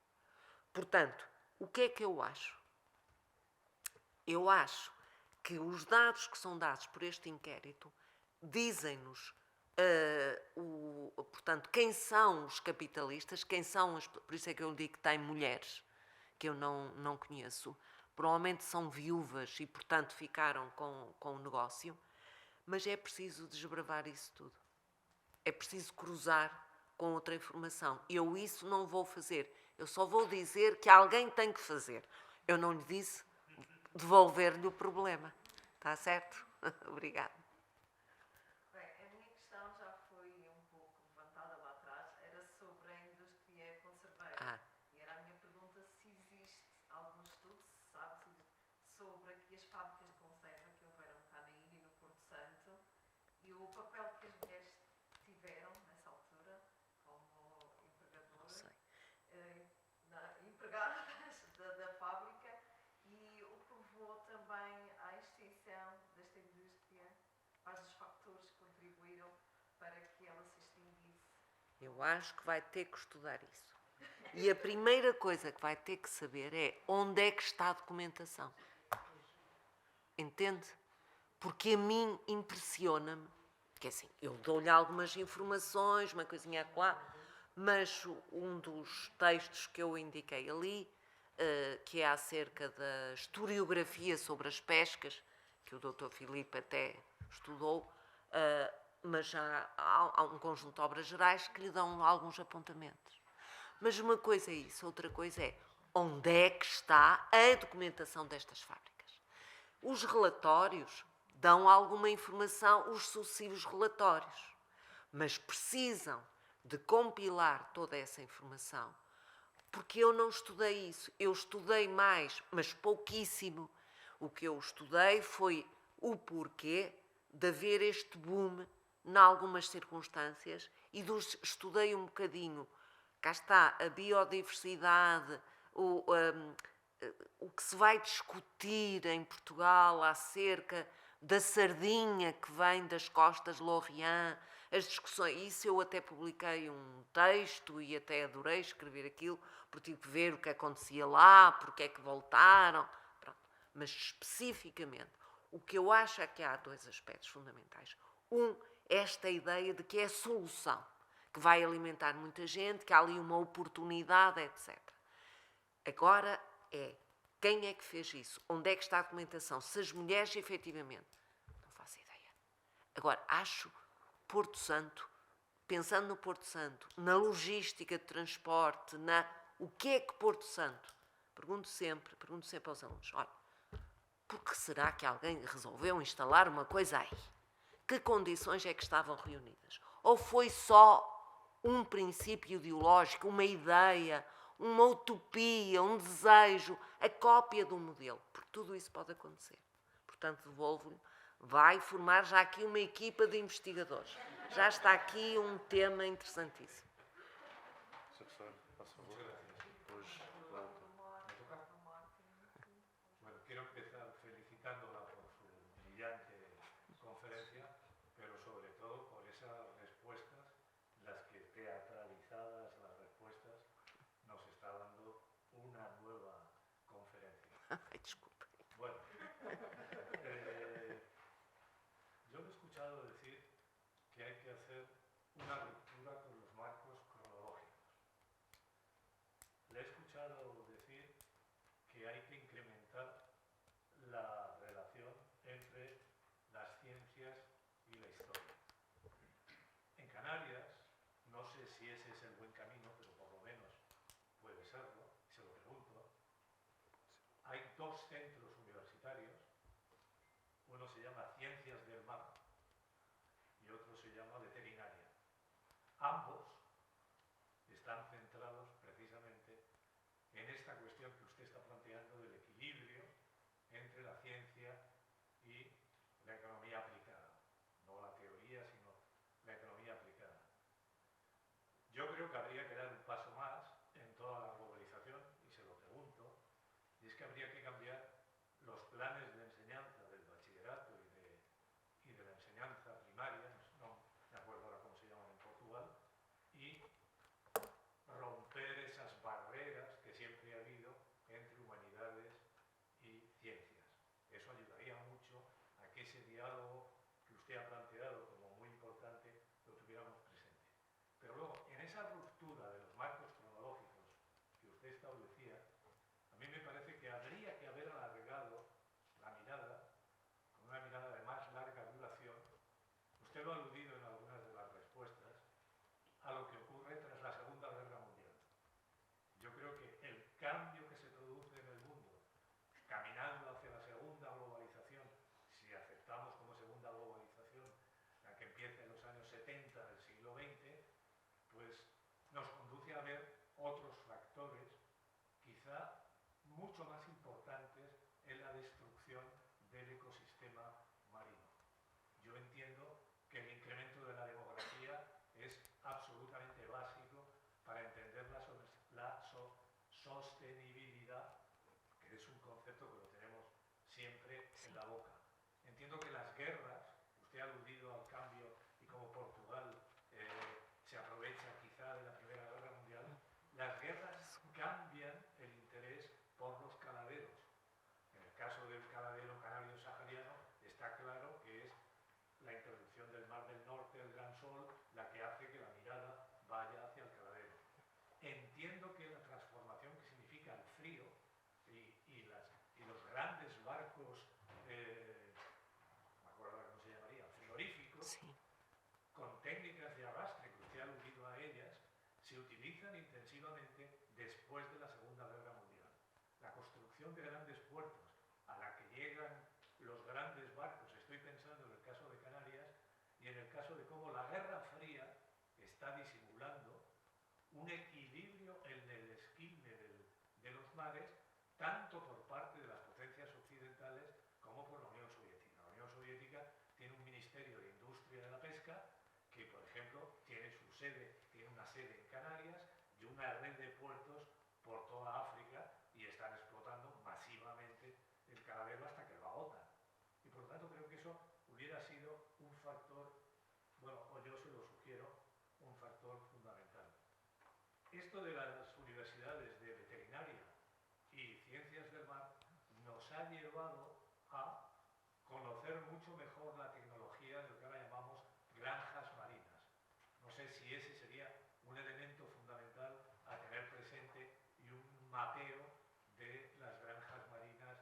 S2: Portanto, o que é que eu acho? Eu acho que os dados que são dados por este inquérito dizem-nos, portanto, quem são os capitalistas, quem são as... Por isso é que eu digo que tem mulheres, que eu não conheço. Provavelmente são viúvas e, portanto, ficaram com o negócio. Mas é preciso desbravar isso tudo. É preciso cruzar com outra informação. Eu isso não vou fazer. Eu só vou dizer que alguém tem que fazer. Eu não lhe disse devolver-lhe o problema. Está certo? Obrigada.
S5: Bem, a minha questão já foi um pouco levantada lá atrás, era sobre a indústria conserveira. E era a minha pergunta se existe algum estudo, se sabe, sobre aqui as fábricas de conserva que houveram cá na ilha e no Porto Santo e o papel que as mulheres tiveram nessa altura como empregadoras, empregadas da fábrica e o que levou também à extinção desta indústria, quais os fatores que contribuíram para que ela se extinguisse.
S2: Eu acho que vai ter que estudar isso. E a primeira coisa que vai ter que saber é onde é que está a documentação. Entende? Porque a mim impressiona-me, porque assim, eu dou-lhe algumas informações, uma coisinha lá, mas um dos textos que eu indiquei ali, que é acerca da historiografia sobre as pescas, que o Dr. Filipe até estudou, mas já há um conjunto de obras gerais que lhe dão alguns apontamentos. Mas uma coisa é isso, outra coisa é onde é que está a documentação destas fábricas. Os relatórios dão alguma informação, os sucessivos relatórios, mas precisam de compilar toda essa informação, porque eu não estudei isso. Eu estudei mais, mas pouquíssimo. O que eu estudei foi o porquê de haver este boom em algumas circunstâncias e estudei um bocadinho, cá está, a biodiversidade, o que se vai discutir em Portugal acerca da sardinha que vem das costas de Lorient, as discussões, isso eu até publiquei um texto e até adorei escrever aquilo, porque tive que ver o que acontecia lá, porque é que voltaram, pronto. Mas especificamente, o que eu acho é que há dois aspectos fundamentais. Esta ideia de que é a solução, que vai alimentar muita gente, que há ali uma oportunidade, etc. Agora quem é que fez isso? Onde é que está a documentação? Se as mulheres, efetivamente, não faço ideia. Agora, acho Porto Santo, pensando no Porto Santo, na logística de transporte, o que é que Porto Santo? Pergunto sempre aos alunos, olha, por que será que alguém resolveu instalar uma coisa aí? Que condições é que estavam reunidas? Ou foi só um princípio ideológico, uma ideia, uma utopia, um desejo, a cópia de um modelo? Porque tudo isso pode acontecer. Portanto, devolvo-lhe, vai formar já aqui uma equipa de investigadores. Já está aqui um tema interessantíssimo.
S1: Sr. Professor, por favor. Hoje,
S3: Bueno, quiero empezar felicitándola por su brillante conferencia, pero sobre todo por esas respuestas, las que teatralizadas las respuestas, nos está dando una nueva conferencia.
S2: Ai, desculpa.
S3: Bueno, yo he escuchado decir que hay que hacer una ruptura con los marcos cronológicos. Le he escuchado decir que hay que incrementar la relación entre las ciencias y la historia. En Canarias, no sé si ese es el buen camino, pero por lo menos puede serlo, se lo pregunto, hay dos centros universitarios, uno se llama Ciencias del Mar y otro se llama Veterinaria. Ambos están centrados precisamente en esta cuestión que usted está planteando del equilibrio entre la ciencia y la economía aplicada. No la teoría, sino la economía aplicada. Yo creo que habría que dar un paso más en toda la globalización, y se lo pregunto, y es que habría que cambiar los planes de enseñanza del bachillerato y de la enseñanza primaria, no me acuerdo ahora cómo se llaman en Portugal, y romper esas barreras que siempre ha habido entre humanidades y ciencias. Eso ayudaría mucho a que ese diálogo que usted ha planteado como muy importante lo tuviéramos presente. Pero luego, en esa ruptura de los marcos cronológicos que usted establecía, a mí me parece que habría que haber alargado la mirada, con una mirada de más larga duración. Usted lo ha aludido en algunas de las respuestas, a lo que ocurre tras la Segunda Guerra Mundial. Yo creo que el cambio que se produce en el mundo, caminando hacia la segunda globalización, si aceptamos como segunda globalización la que empieza en los años 70 del siglo XX, pues nos conduce a ver otros factores, quizá mucho más importantes en la destrucción del ecosistema marino. Yo entiendo que el incremento de la demografía es absolutamente básico para entender la sostenibilidad, que es un concepto que lo tenemos siempre en la boca. Entiendo que las guerras, usted ha aludido al cambio y como Portugal se aprovecha quizá de la Primera Guerra Mundial, las guerras cambian el interés por los caladeros. En el caso del caladero canario sahariano está claro que es la interrupción del Mar del Norte, el Gran Sol, la que hace que la mirada vaya hacia el caladero. Entiendo que la transformación que significa el frío y los grandes barcos
S4: tanto por parte de las potencias occidentales como por la Unión Soviética. La Unión Soviética tiene un Ministerio de Industria de la Pesca que, por ejemplo, tiene una sede en Canarias y una red de puertos por toda África y están explotando masivamente el caladero hasta que lo agotan. Y por lo tanto creo que eso hubiera sido un factor, bueno, o yo se lo sugiero, un factor fundamental. Esto de las universidades de veterinaria y ciencias del mar nos ha llevado a conocer mucho mejor la tecnología de lo que ahora llamamos granjas marinas. No sé si ese sería un elemento fundamental a tener presente y un mapeo de las granjas marinas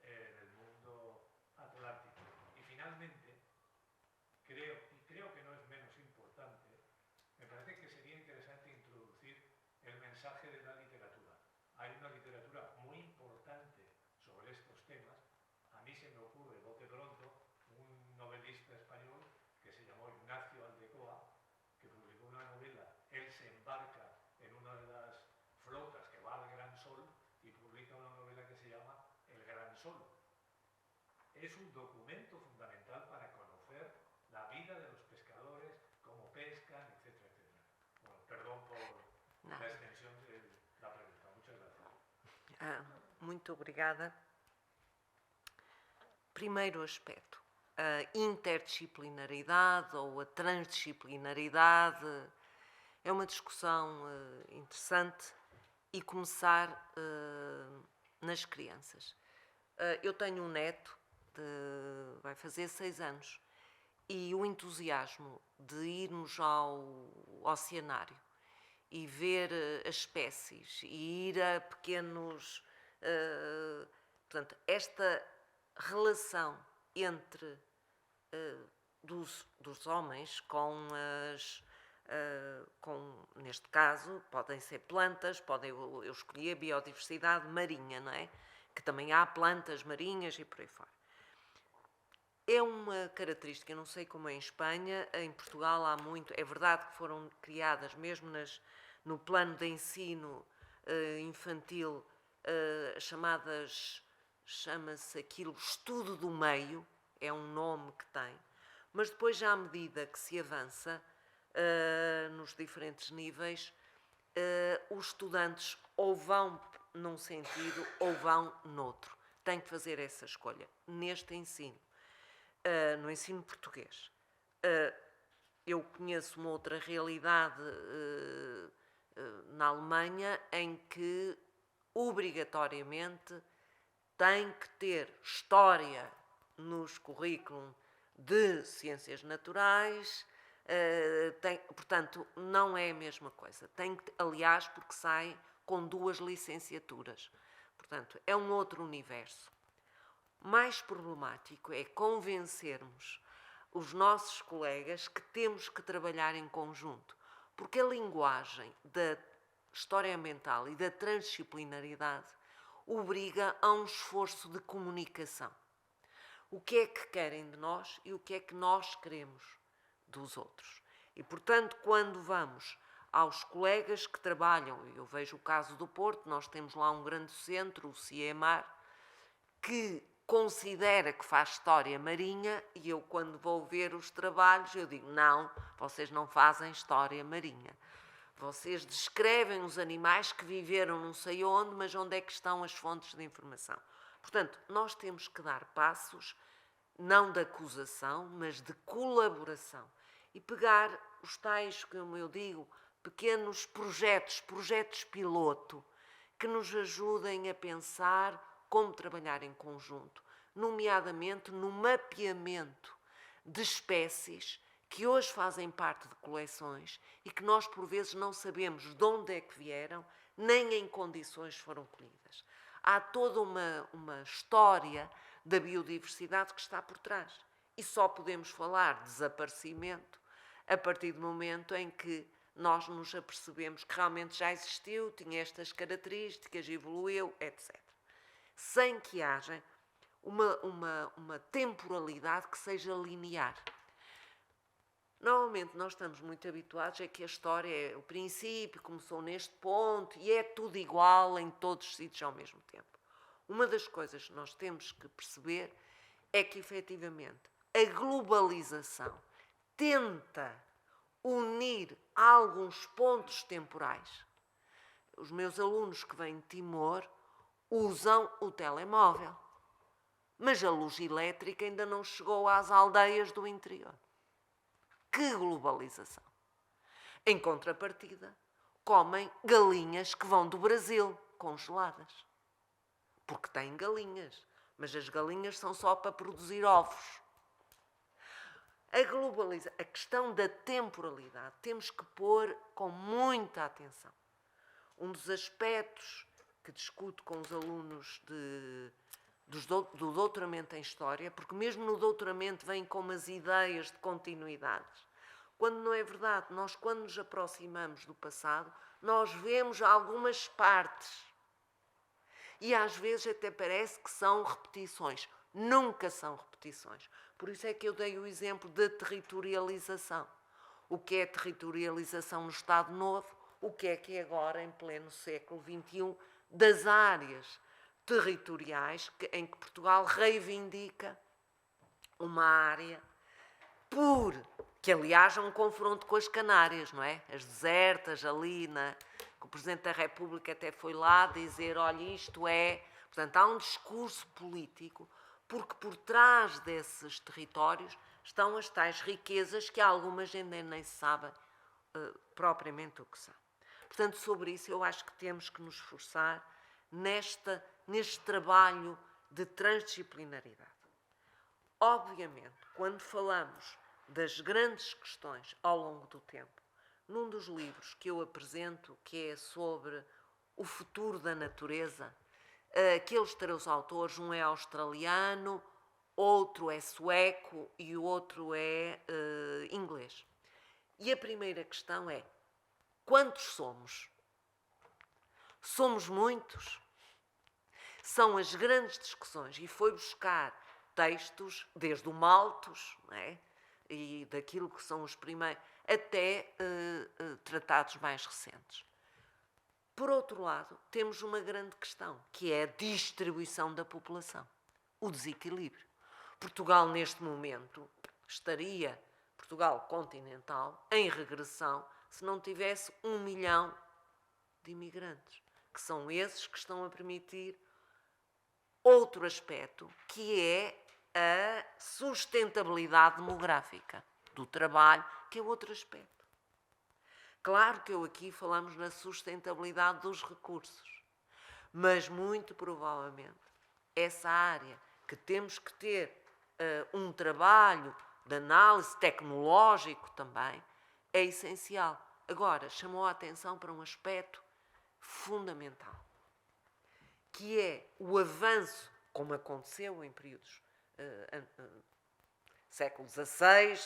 S4: del mundo atlántico. Y finalmente, creo que no es menos importante, me parece que sería interesante introducir el mensaje de la literatura. Hay una literatura muy importante sobre estos temas. A mí se me ocurre, bote pronto, un novelista español que se llamó Ignacio Aldecoa, que publicó una novela. Él se embarca en una de las flotas que va al Gran Sol y publica una novela que se llama El Gran Sol. Es un documento fundamental para conocer la vida de los pescadores, cómo pescan, etcétera, etcétera. Bueno, perdón por la extensión de la pregunta. Muchas gracias.
S2: Muito obrigada. Primeiro aspecto, a interdisciplinaridade ou a transdisciplinaridade é uma discussão interessante e começar nas crianças. Eu tenho um neto, vai fazer 6 anos, e o entusiasmo de irmos ao oceanário e ver as espécies e ir a pequenos... portanto, esta relação entre dos homens com neste caso, podem ser plantas, eu escolhi a biodiversidade marinha, não é? Que também há plantas marinhas e por aí fora. É uma característica, não sei como é em Espanha, em Portugal há muito, é verdade que foram criadas mesmo no plano de ensino infantil, chama-se aquilo estudo do meio, é um nome que tem, mas depois já à medida que se avança nos diferentes níveis, os estudantes ou vão num sentido ou vão noutro. Têm que fazer essa escolha neste ensino. No ensino português. Eu conheço uma outra realidade na Alemanha em que obrigatoriamente tem que ter história nos currículos de ciências naturais, portanto, não é a mesma coisa. Tem que, aliás, porque sai com 2 licenciaturas. Portanto, é um outro universo. Mais problemático é convencermos os nossos colegas que temos que trabalhar em conjunto, porque a linguagem da história ambiental e da transdisciplinaridade obriga a um esforço de comunicação. O que é que querem de nós e o que é que nós queremos dos outros. E, portanto, quando vamos aos colegas que trabalham, eu vejo o caso do Porto, nós temos lá um grande centro, o CIEMAR, que considera que faz história marinha e eu, quando vou ver os trabalhos, eu digo, não, vocês não fazem história marinha. Vocês descrevem os animais que viveram não sei onde, mas onde é que estão as fontes de informação. Portanto, nós temos que dar passos, não de acusação, mas de colaboração. E pegar os tais, como eu digo, pequenos projetos piloto, que nos ajudem a pensar como trabalhar em conjunto, nomeadamente no mapeamento de espécies que hoje fazem parte de coleções e que nós, por vezes, não sabemos de onde é que vieram, nem em condições foram colhidas. Há toda uma história da biodiversidade que está por trás. E só podemos falar de desaparecimento a partir do momento em que nós nos apercebemos que realmente já existiu, tinha estas características, evoluiu, etc. Sem que haja uma temporalidade que seja linear. Normalmente nós estamos muito habituados a que a história é o princípio, começou neste ponto e é tudo igual em todos os sítios ao mesmo tempo. Uma das coisas que nós temos que perceber é que, efetivamente, a globalização tenta unir alguns pontos temporais. Os meus alunos que vêm de Timor usam o telemóvel, mas a luz elétrica ainda não chegou às aldeias do interior. Que globalização! Em contrapartida, comem galinhas que vão do Brasil, congeladas. Porque têm galinhas, mas as galinhas são só para produzir ovos. A questão da temporalidade temos que pôr com muita atenção. Um dos aspectos que discuto com os alunos do doutoramento em História, porque mesmo no doutoramento vêm com umas ideias de continuidades, quando não é verdade. Nós, quando nos aproximamos do passado, nós vemos algumas partes. E às vezes até parece que são repetições. Nunca são repetições. Por isso é que eu dei o exemplo da territorialização. O que é territorialização no Estado Novo? O que é agora, em pleno século XXI, das áreas territoriais em que Portugal reivindica uma área que, aliás, há um confronto com as Canárias, não é? As desertas ali, que o Presidente da República até foi lá dizer, olha, isto é... Portanto, há um discurso político, porque por trás desses territórios estão as tais riquezas que algumas ainda nem se sabe propriamente o que são. Portanto, sobre isso eu acho que temos que nos esforçar neste trabalho de transdisciplinaridade. Obviamente, quando falamos das grandes questões ao longo do tempo, num dos livros que eu apresento, que é sobre o futuro da natureza, aqueles três autores, um é australiano, outro é sueco e o outro é inglês. E a primeira questão é: quantos somos? Somos muitos? São as grandes discussões, e foi buscar textos, desde o Malthus, não é? E daquilo que são os primeiros, até tratados mais recentes. Por outro lado, temos uma grande questão, que é a distribuição da população, o desequilíbrio. Portugal, neste momento, Portugal continental, em regressão, se não tivesse 1 milhão de imigrantes, que são esses que estão a permitir outro aspecto, que é a sustentabilidade demográfica do trabalho, que é outro aspecto. Claro que aqui falamos na sustentabilidade dos recursos, mas muito provavelmente essa área que temos que ter um trabalho de análise tecnológico também é essencial. Agora, chamou a atenção para um aspecto fundamental, que é o avanço, como aconteceu em períodos século XVI,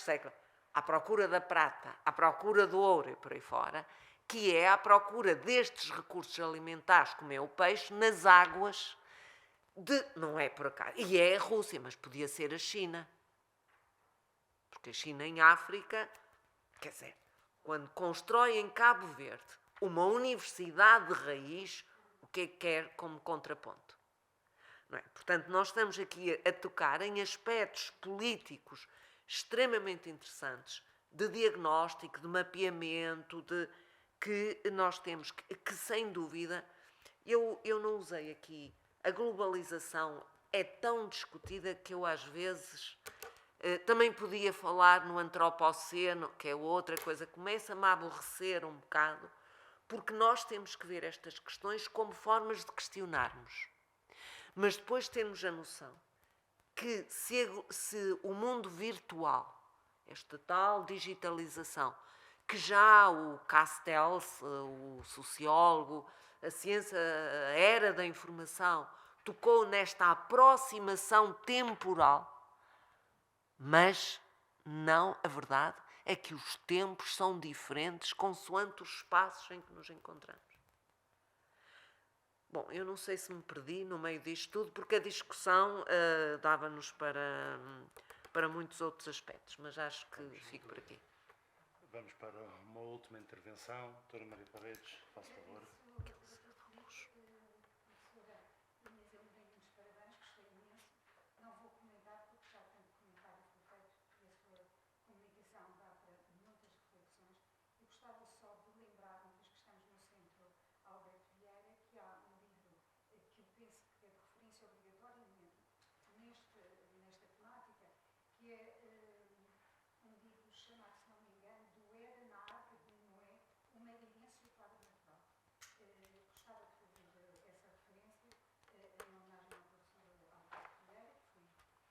S2: à procura da prata, à procura do ouro e por aí fora, que é à procura destes recursos alimentares, como é o peixe, nas águas não é por acaso, e é a Rússia, mas podia ser a China. Porque a China em África, quer dizer, quando constrói em Cabo Verde uma universidade de raiz, o que é que quer como contraponto? Não é? Portanto, nós estamos aqui a tocar em aspectos políticos extremamente interessantes, de diagnóstico, de mapeamento, que nós temos, que sem dúvida, eu não usei aqui, a globalização é tão discutida que eu às vezes também podia falar no antropoceno, que é outra coisa, começa-me a aborrecer um bocado, porque nós temos que ver estas questões como formas de questionarmos, mas depois termos a noção que se o mundo virtual, esta tal digitalização, que já o Castells, o sociólogo, a ciência, a era da informação, tocou nesta aproximação temporal, mas não, a verdade é que os tempos são diferentes consoante os espaços em que nos encontramos. Bom, eu não sei se me perdi no meio disto tudo, porque a discussão dava-nos para muitos outros aspectos, mas acho que fico por aqui.
S1: Vamos para uma última intervenção. Doutora Maria Paredes, faça favor.
S6: que é um livro chamado, se não me engano, do Era na Arca de Noé, uma imensa quadra natural. Gostava de fazer essa referência em homenagem ao professor Alberto Pereira, que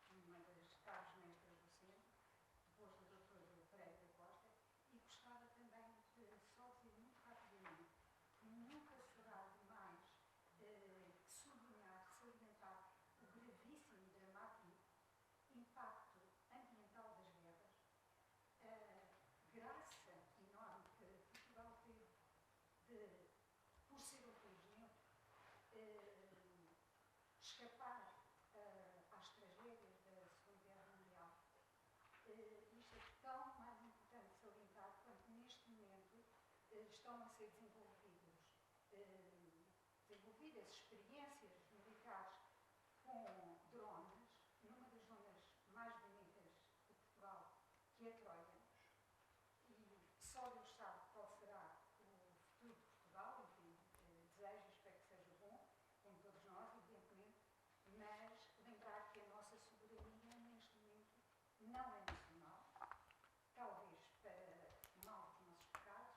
S6: foi uma das caras mestras do centro, depois do Dr. Pereira da Costa, e gostava também de só dizer muito rapidamente que nunca será demais sublinhar, salientar o gravíssimo e dramático impacto ambiental das guerras, a graça enorme que Portugal teve de, por ser um país neutro, escapar às tragédias da Segunda Guerra Mundial. Isto é tão mais importante salientar quanto neste momento estão a ser desenvolvidas experiências militares com drones numa das zonas mais bonitas de Portugal, que é Troianos. E só Deus sabe qual será o futuro de Portugal, enfim, desejo, espero que seja bom, como todos nós, evidentemente, mas lembrar que a nossa soberania neste momento não é nacional, talvez para mal dos nossos pecados,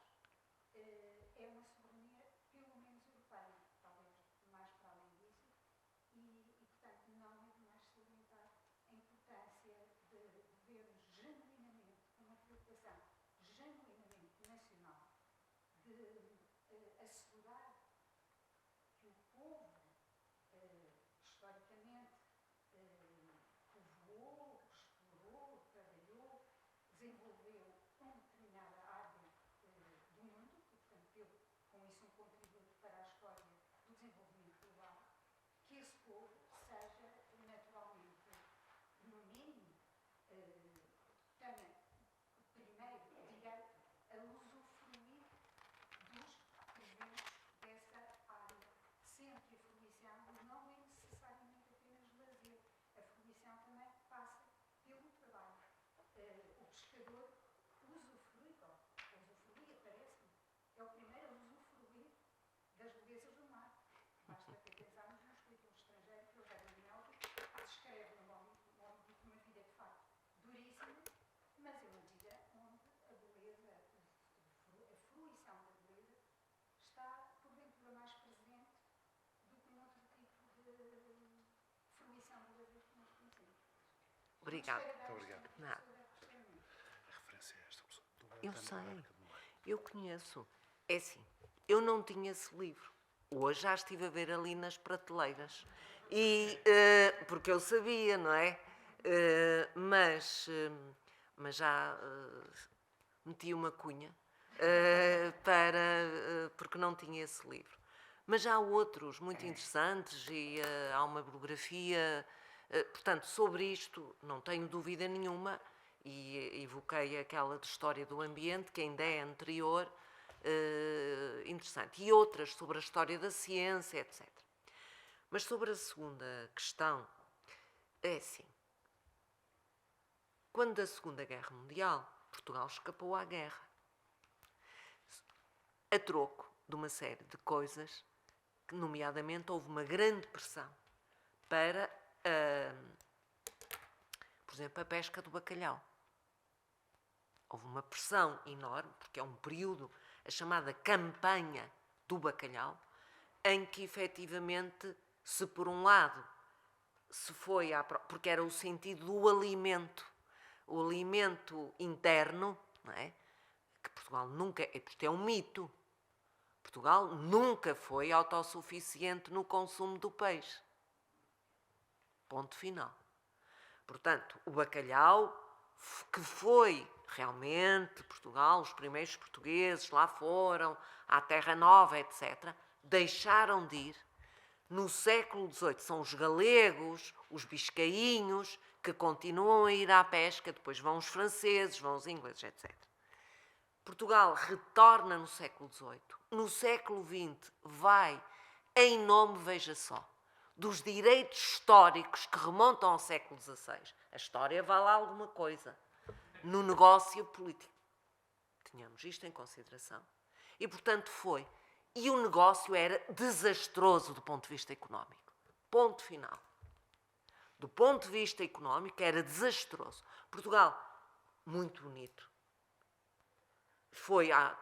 S6: é uma soberania pelo menos europeia, talvez mais para além disso, e portanto não é demais salientar a importância de vermos genuinamente uma preocupação genuinamente nacional de assegurar que o povo historicamente povoou, explorou, trabalhou, desenvolveu uma determinada área do mundo, e, portanto, deu com isso um contributo para a história do desenvolvimento global, que esse povo seja naturalmente, no mínimo, tenha primeiro direito a usufruir dos proventos dessa área, sendo que a fruição não é necessariamente apenas lazer, a fruição também passa pelo trabalho. O pescador usufrui, parece-me, é o primeiro a usufruir das belezas do mar. Basta até pensarmos num escritor estrangeiro, que é o Herman Melville, que descreve uma vida de facto duríssima, mas é uma vida onde a beleza, a fruição da beleza, está porventura mais presente do que noutro tipo de fruição da beleza que nós conhecemos.
S2: Obrigada.
S1: Muito obrigado.
S2: Não.
S1: A referência é esta pessoa.
S2: Eu sei, eu conheço. É assim, eu não tinha esse livro. Hoje já estive a ver ali nas prateleiras. E, porque eu sabia, não é? Mas já meti uma cunha porque não tinha esse livro. Mas já há outros muito interessantes e há uma bibliografia. Portanto, sobre isto não tenho dúvida nenhuma, e evoquei aquela de História do Ambiente, que ainda é anterior, interessante. E outras sobre a história da ciência, etc. Mas sobre a segunda questão, é assim. Quando da Segunda Guerra Mundial, Portugal escapou à guerra, a troco de uma série de coisas, que, nomeadamente, houve uma grande pressão para, por exemplo, a pesca do bacalhau. Houve uma pressão enorme, porque é um período, a chamada campanha do bacalhau, em que, efetivamente, se por um lado se foi porque era o sentido do alimento, o alimento interno, não é? Que Portugal nunca, isto é um mito, Portugal nunca foi autossuficiente no consumo do peixe. Ponto final. Portanto, o bacalhau, que foi realmente Portugal, os primeiros portugueses lá foram, à Terra Nova, etc., deixaram de ir. No século XVIII são os galegos, os biscainhos, que continuam a ir à pesca, depois vão os franceses, vão os ingleses, etc. Portugal retorna no século XVIII. No século XX vai em nome, veja só, dos direitos históricos que remontam ao século XVI. A história vale alguma coisa no negócio político. Tenhamos isto em consideração. E, portanto, foi. E o negócio era desastroso do ponto de vista económico. Ponto final. Do ponto de vista económico, era desastroso. Portugal, muito bonito. Foi à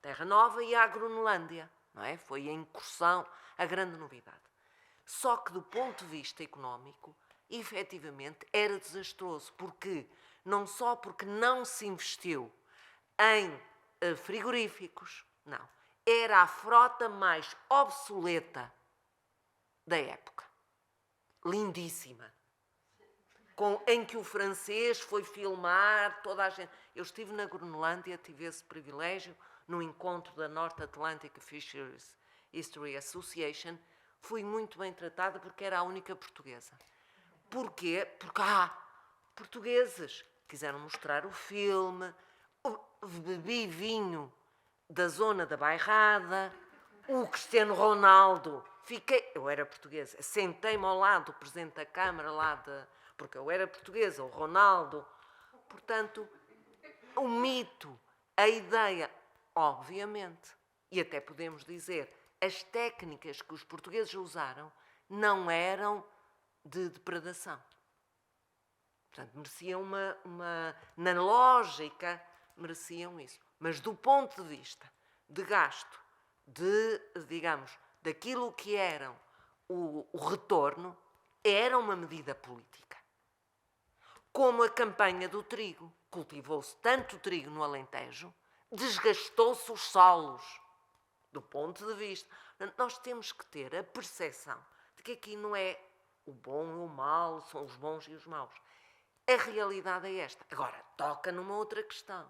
S2: Terra Nova e à Groenlândia, não é? Foi a incursão, a grande novidade. Só que do ponto de vista económico, efetivamente, era desastroso, porque não só porque não se investiu em frigoríficos, não. Era a frota mais obsoleta da época. Lindíssima. Em que o francês foi filmar toda a gente. Eu estive na Groenlândia, tive esse privilégio, no encontro da North Atlantic Fisheries History Association. Fui muito bem tratada porque era a única portuguesa. Porquê? Porque portugueses quiseram mostrar o filme, bebi vinho da zona da Bairrada, o Cristiano Ronaldo, eu era portuguesa, sentei-me ao lado do Presidente da Câmara porque eu era portuguesa, o Ronaldo. Portanto, o mito, a ideia, obviamente, e até podemos dizer, as técnicas que os portugueses usaram não eram de depredação. Portanto, mereciam na lógica, mereciam isso. Mas do ponto de vista de gasto, digamos, daquilo que era o retorno, era uma medida política. Como a campanha do trigo. Cultivou-se tanto trigo no Alentejo, desgastou-se os solos. Do ponto de vista... Nós temos que ter a percepção de que aqui não é o bom e o mau, são os bons e os maus. A realidade é esta. Agora, toca numa outra questão.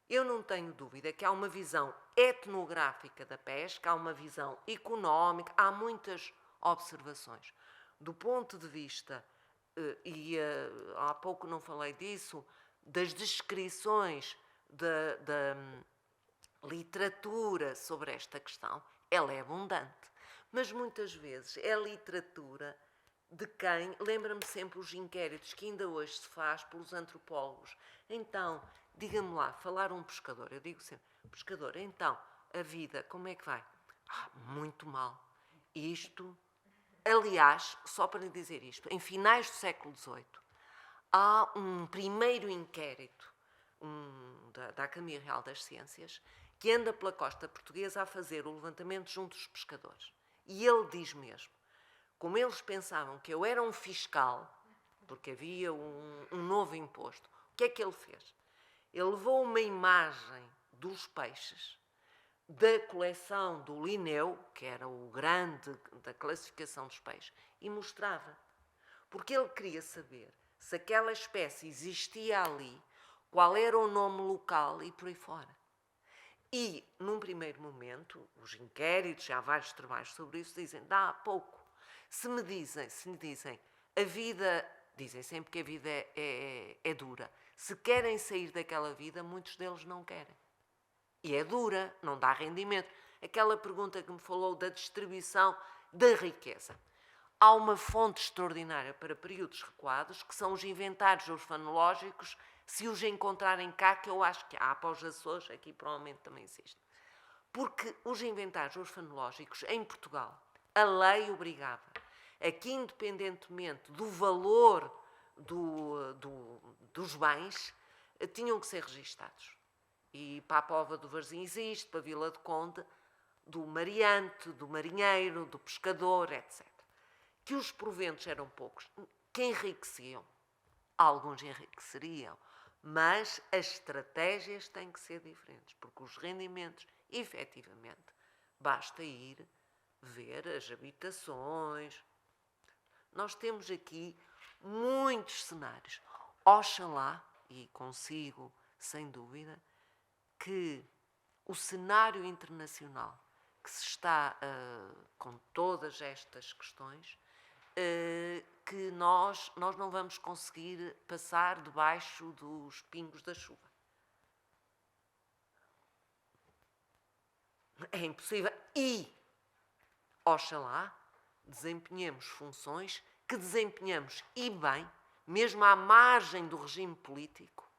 S2: Eu não tenho dúvida que há uma visão etnográfica da pesca, há uma visão económica, há muitas observações. Do ponto de vista, há pouco não falei disso, das descrições da literatura sobre esta questão, ela é abundante. Mas muitas vezes é literatura de quem, lembra-me sempre os inquéritos que ainda hoje se faz pelos antropólogos. Então, diga-me lá, falar um pescador, eu digo sempre, pescador, então, a vida, como é que vai? Muito mal. Isto, aliás, só para lhe dizer isto, em finais do século XVIII, há um primeiro inquérito da Academia Real das Ciências que anda pela costa portuguesa a fazer o levantamento junto dos pescadores. E ele diz mesmo, como eles pensavam que eu era um fiscal, porque havia um novo imposto, o que é que ele fez? Ele levou uma imagem dos peixes da coleção do Linneu, que era o grande da classificação dos peixes, e mostrava. Porque ele queria saber se aquela espécie existia ali, qual era o nome local e por aí fora. E, num primeiro momento, os inquéritos, já há vários trabalhos sobre isso, dizem, dá pouco. Se me dizem, a vida, dizem sempre que a vida é dura. Se querem sair daquela vida, muitos deles não querem. E é dura, não dá rendimento. Aquela pergunta que me falou da distribuição da riqueza. Há uma fonte extraordinária para períodos recuados, que são os inventários orfanológicos, se os encontrarem cá, que eu acho que há para os Açores, aqui provavelmente também existe. Porque os inventários orfanológicos, em Portugal, a lei obrigava a que, independentemente do valor dos bens, tinham que ser registados. E para a Póvoa do Varzim existe, para a Vila de Conde, do mariante, do marinheiro, do pescador, etc. Que os proventos eram poucos, que enriqueciam. Alguns enriqueceriam, mas as estratégias têm que ser diferentes, porque os rendimentos, efetivamente, basta ir ver as habitações. Nós temos aqui muitos cenários. Oxalá, e consigo, sem dúvida, que o cenário internacional que se está com todas estas questões, que nós não vamos conseguir passar debaixo dos pingos da chuva. É impossível. E, oxalá, desempenhemos funções que desempenhamos e bem, mesmo à margem do regime político,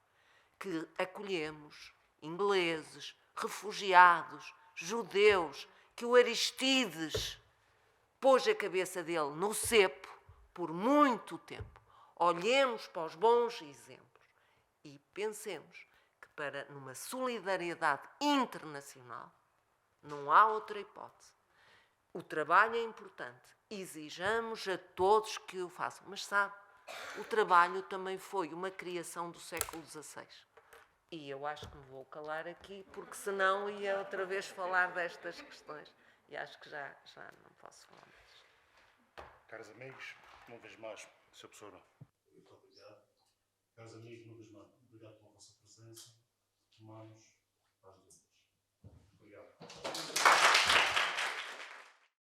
S2: que acolhemos ingleses, refugiados, judeus, que o Aristides pôs a cabeça dele no cepo por muito tempo. Olhemos para os bons exemplos e pensemos que para numa solidariedade internacional não há outra hipótese. O trabalho é importante, exijamos a todos que o façam, mas sabe, o trabalho também foi uma criação do século XVI. E eu acho que me vou calar aqui, porque senão ia outra vez falar destas questões. E acho que já não posso falar mais.
S1: Caros amigos, uma vez mais, Sr. Professora, muito obrigado. Caros amigos, uma vez mais, obrigado pela vossa presença. Tomamos as dúvidas. Obrigado.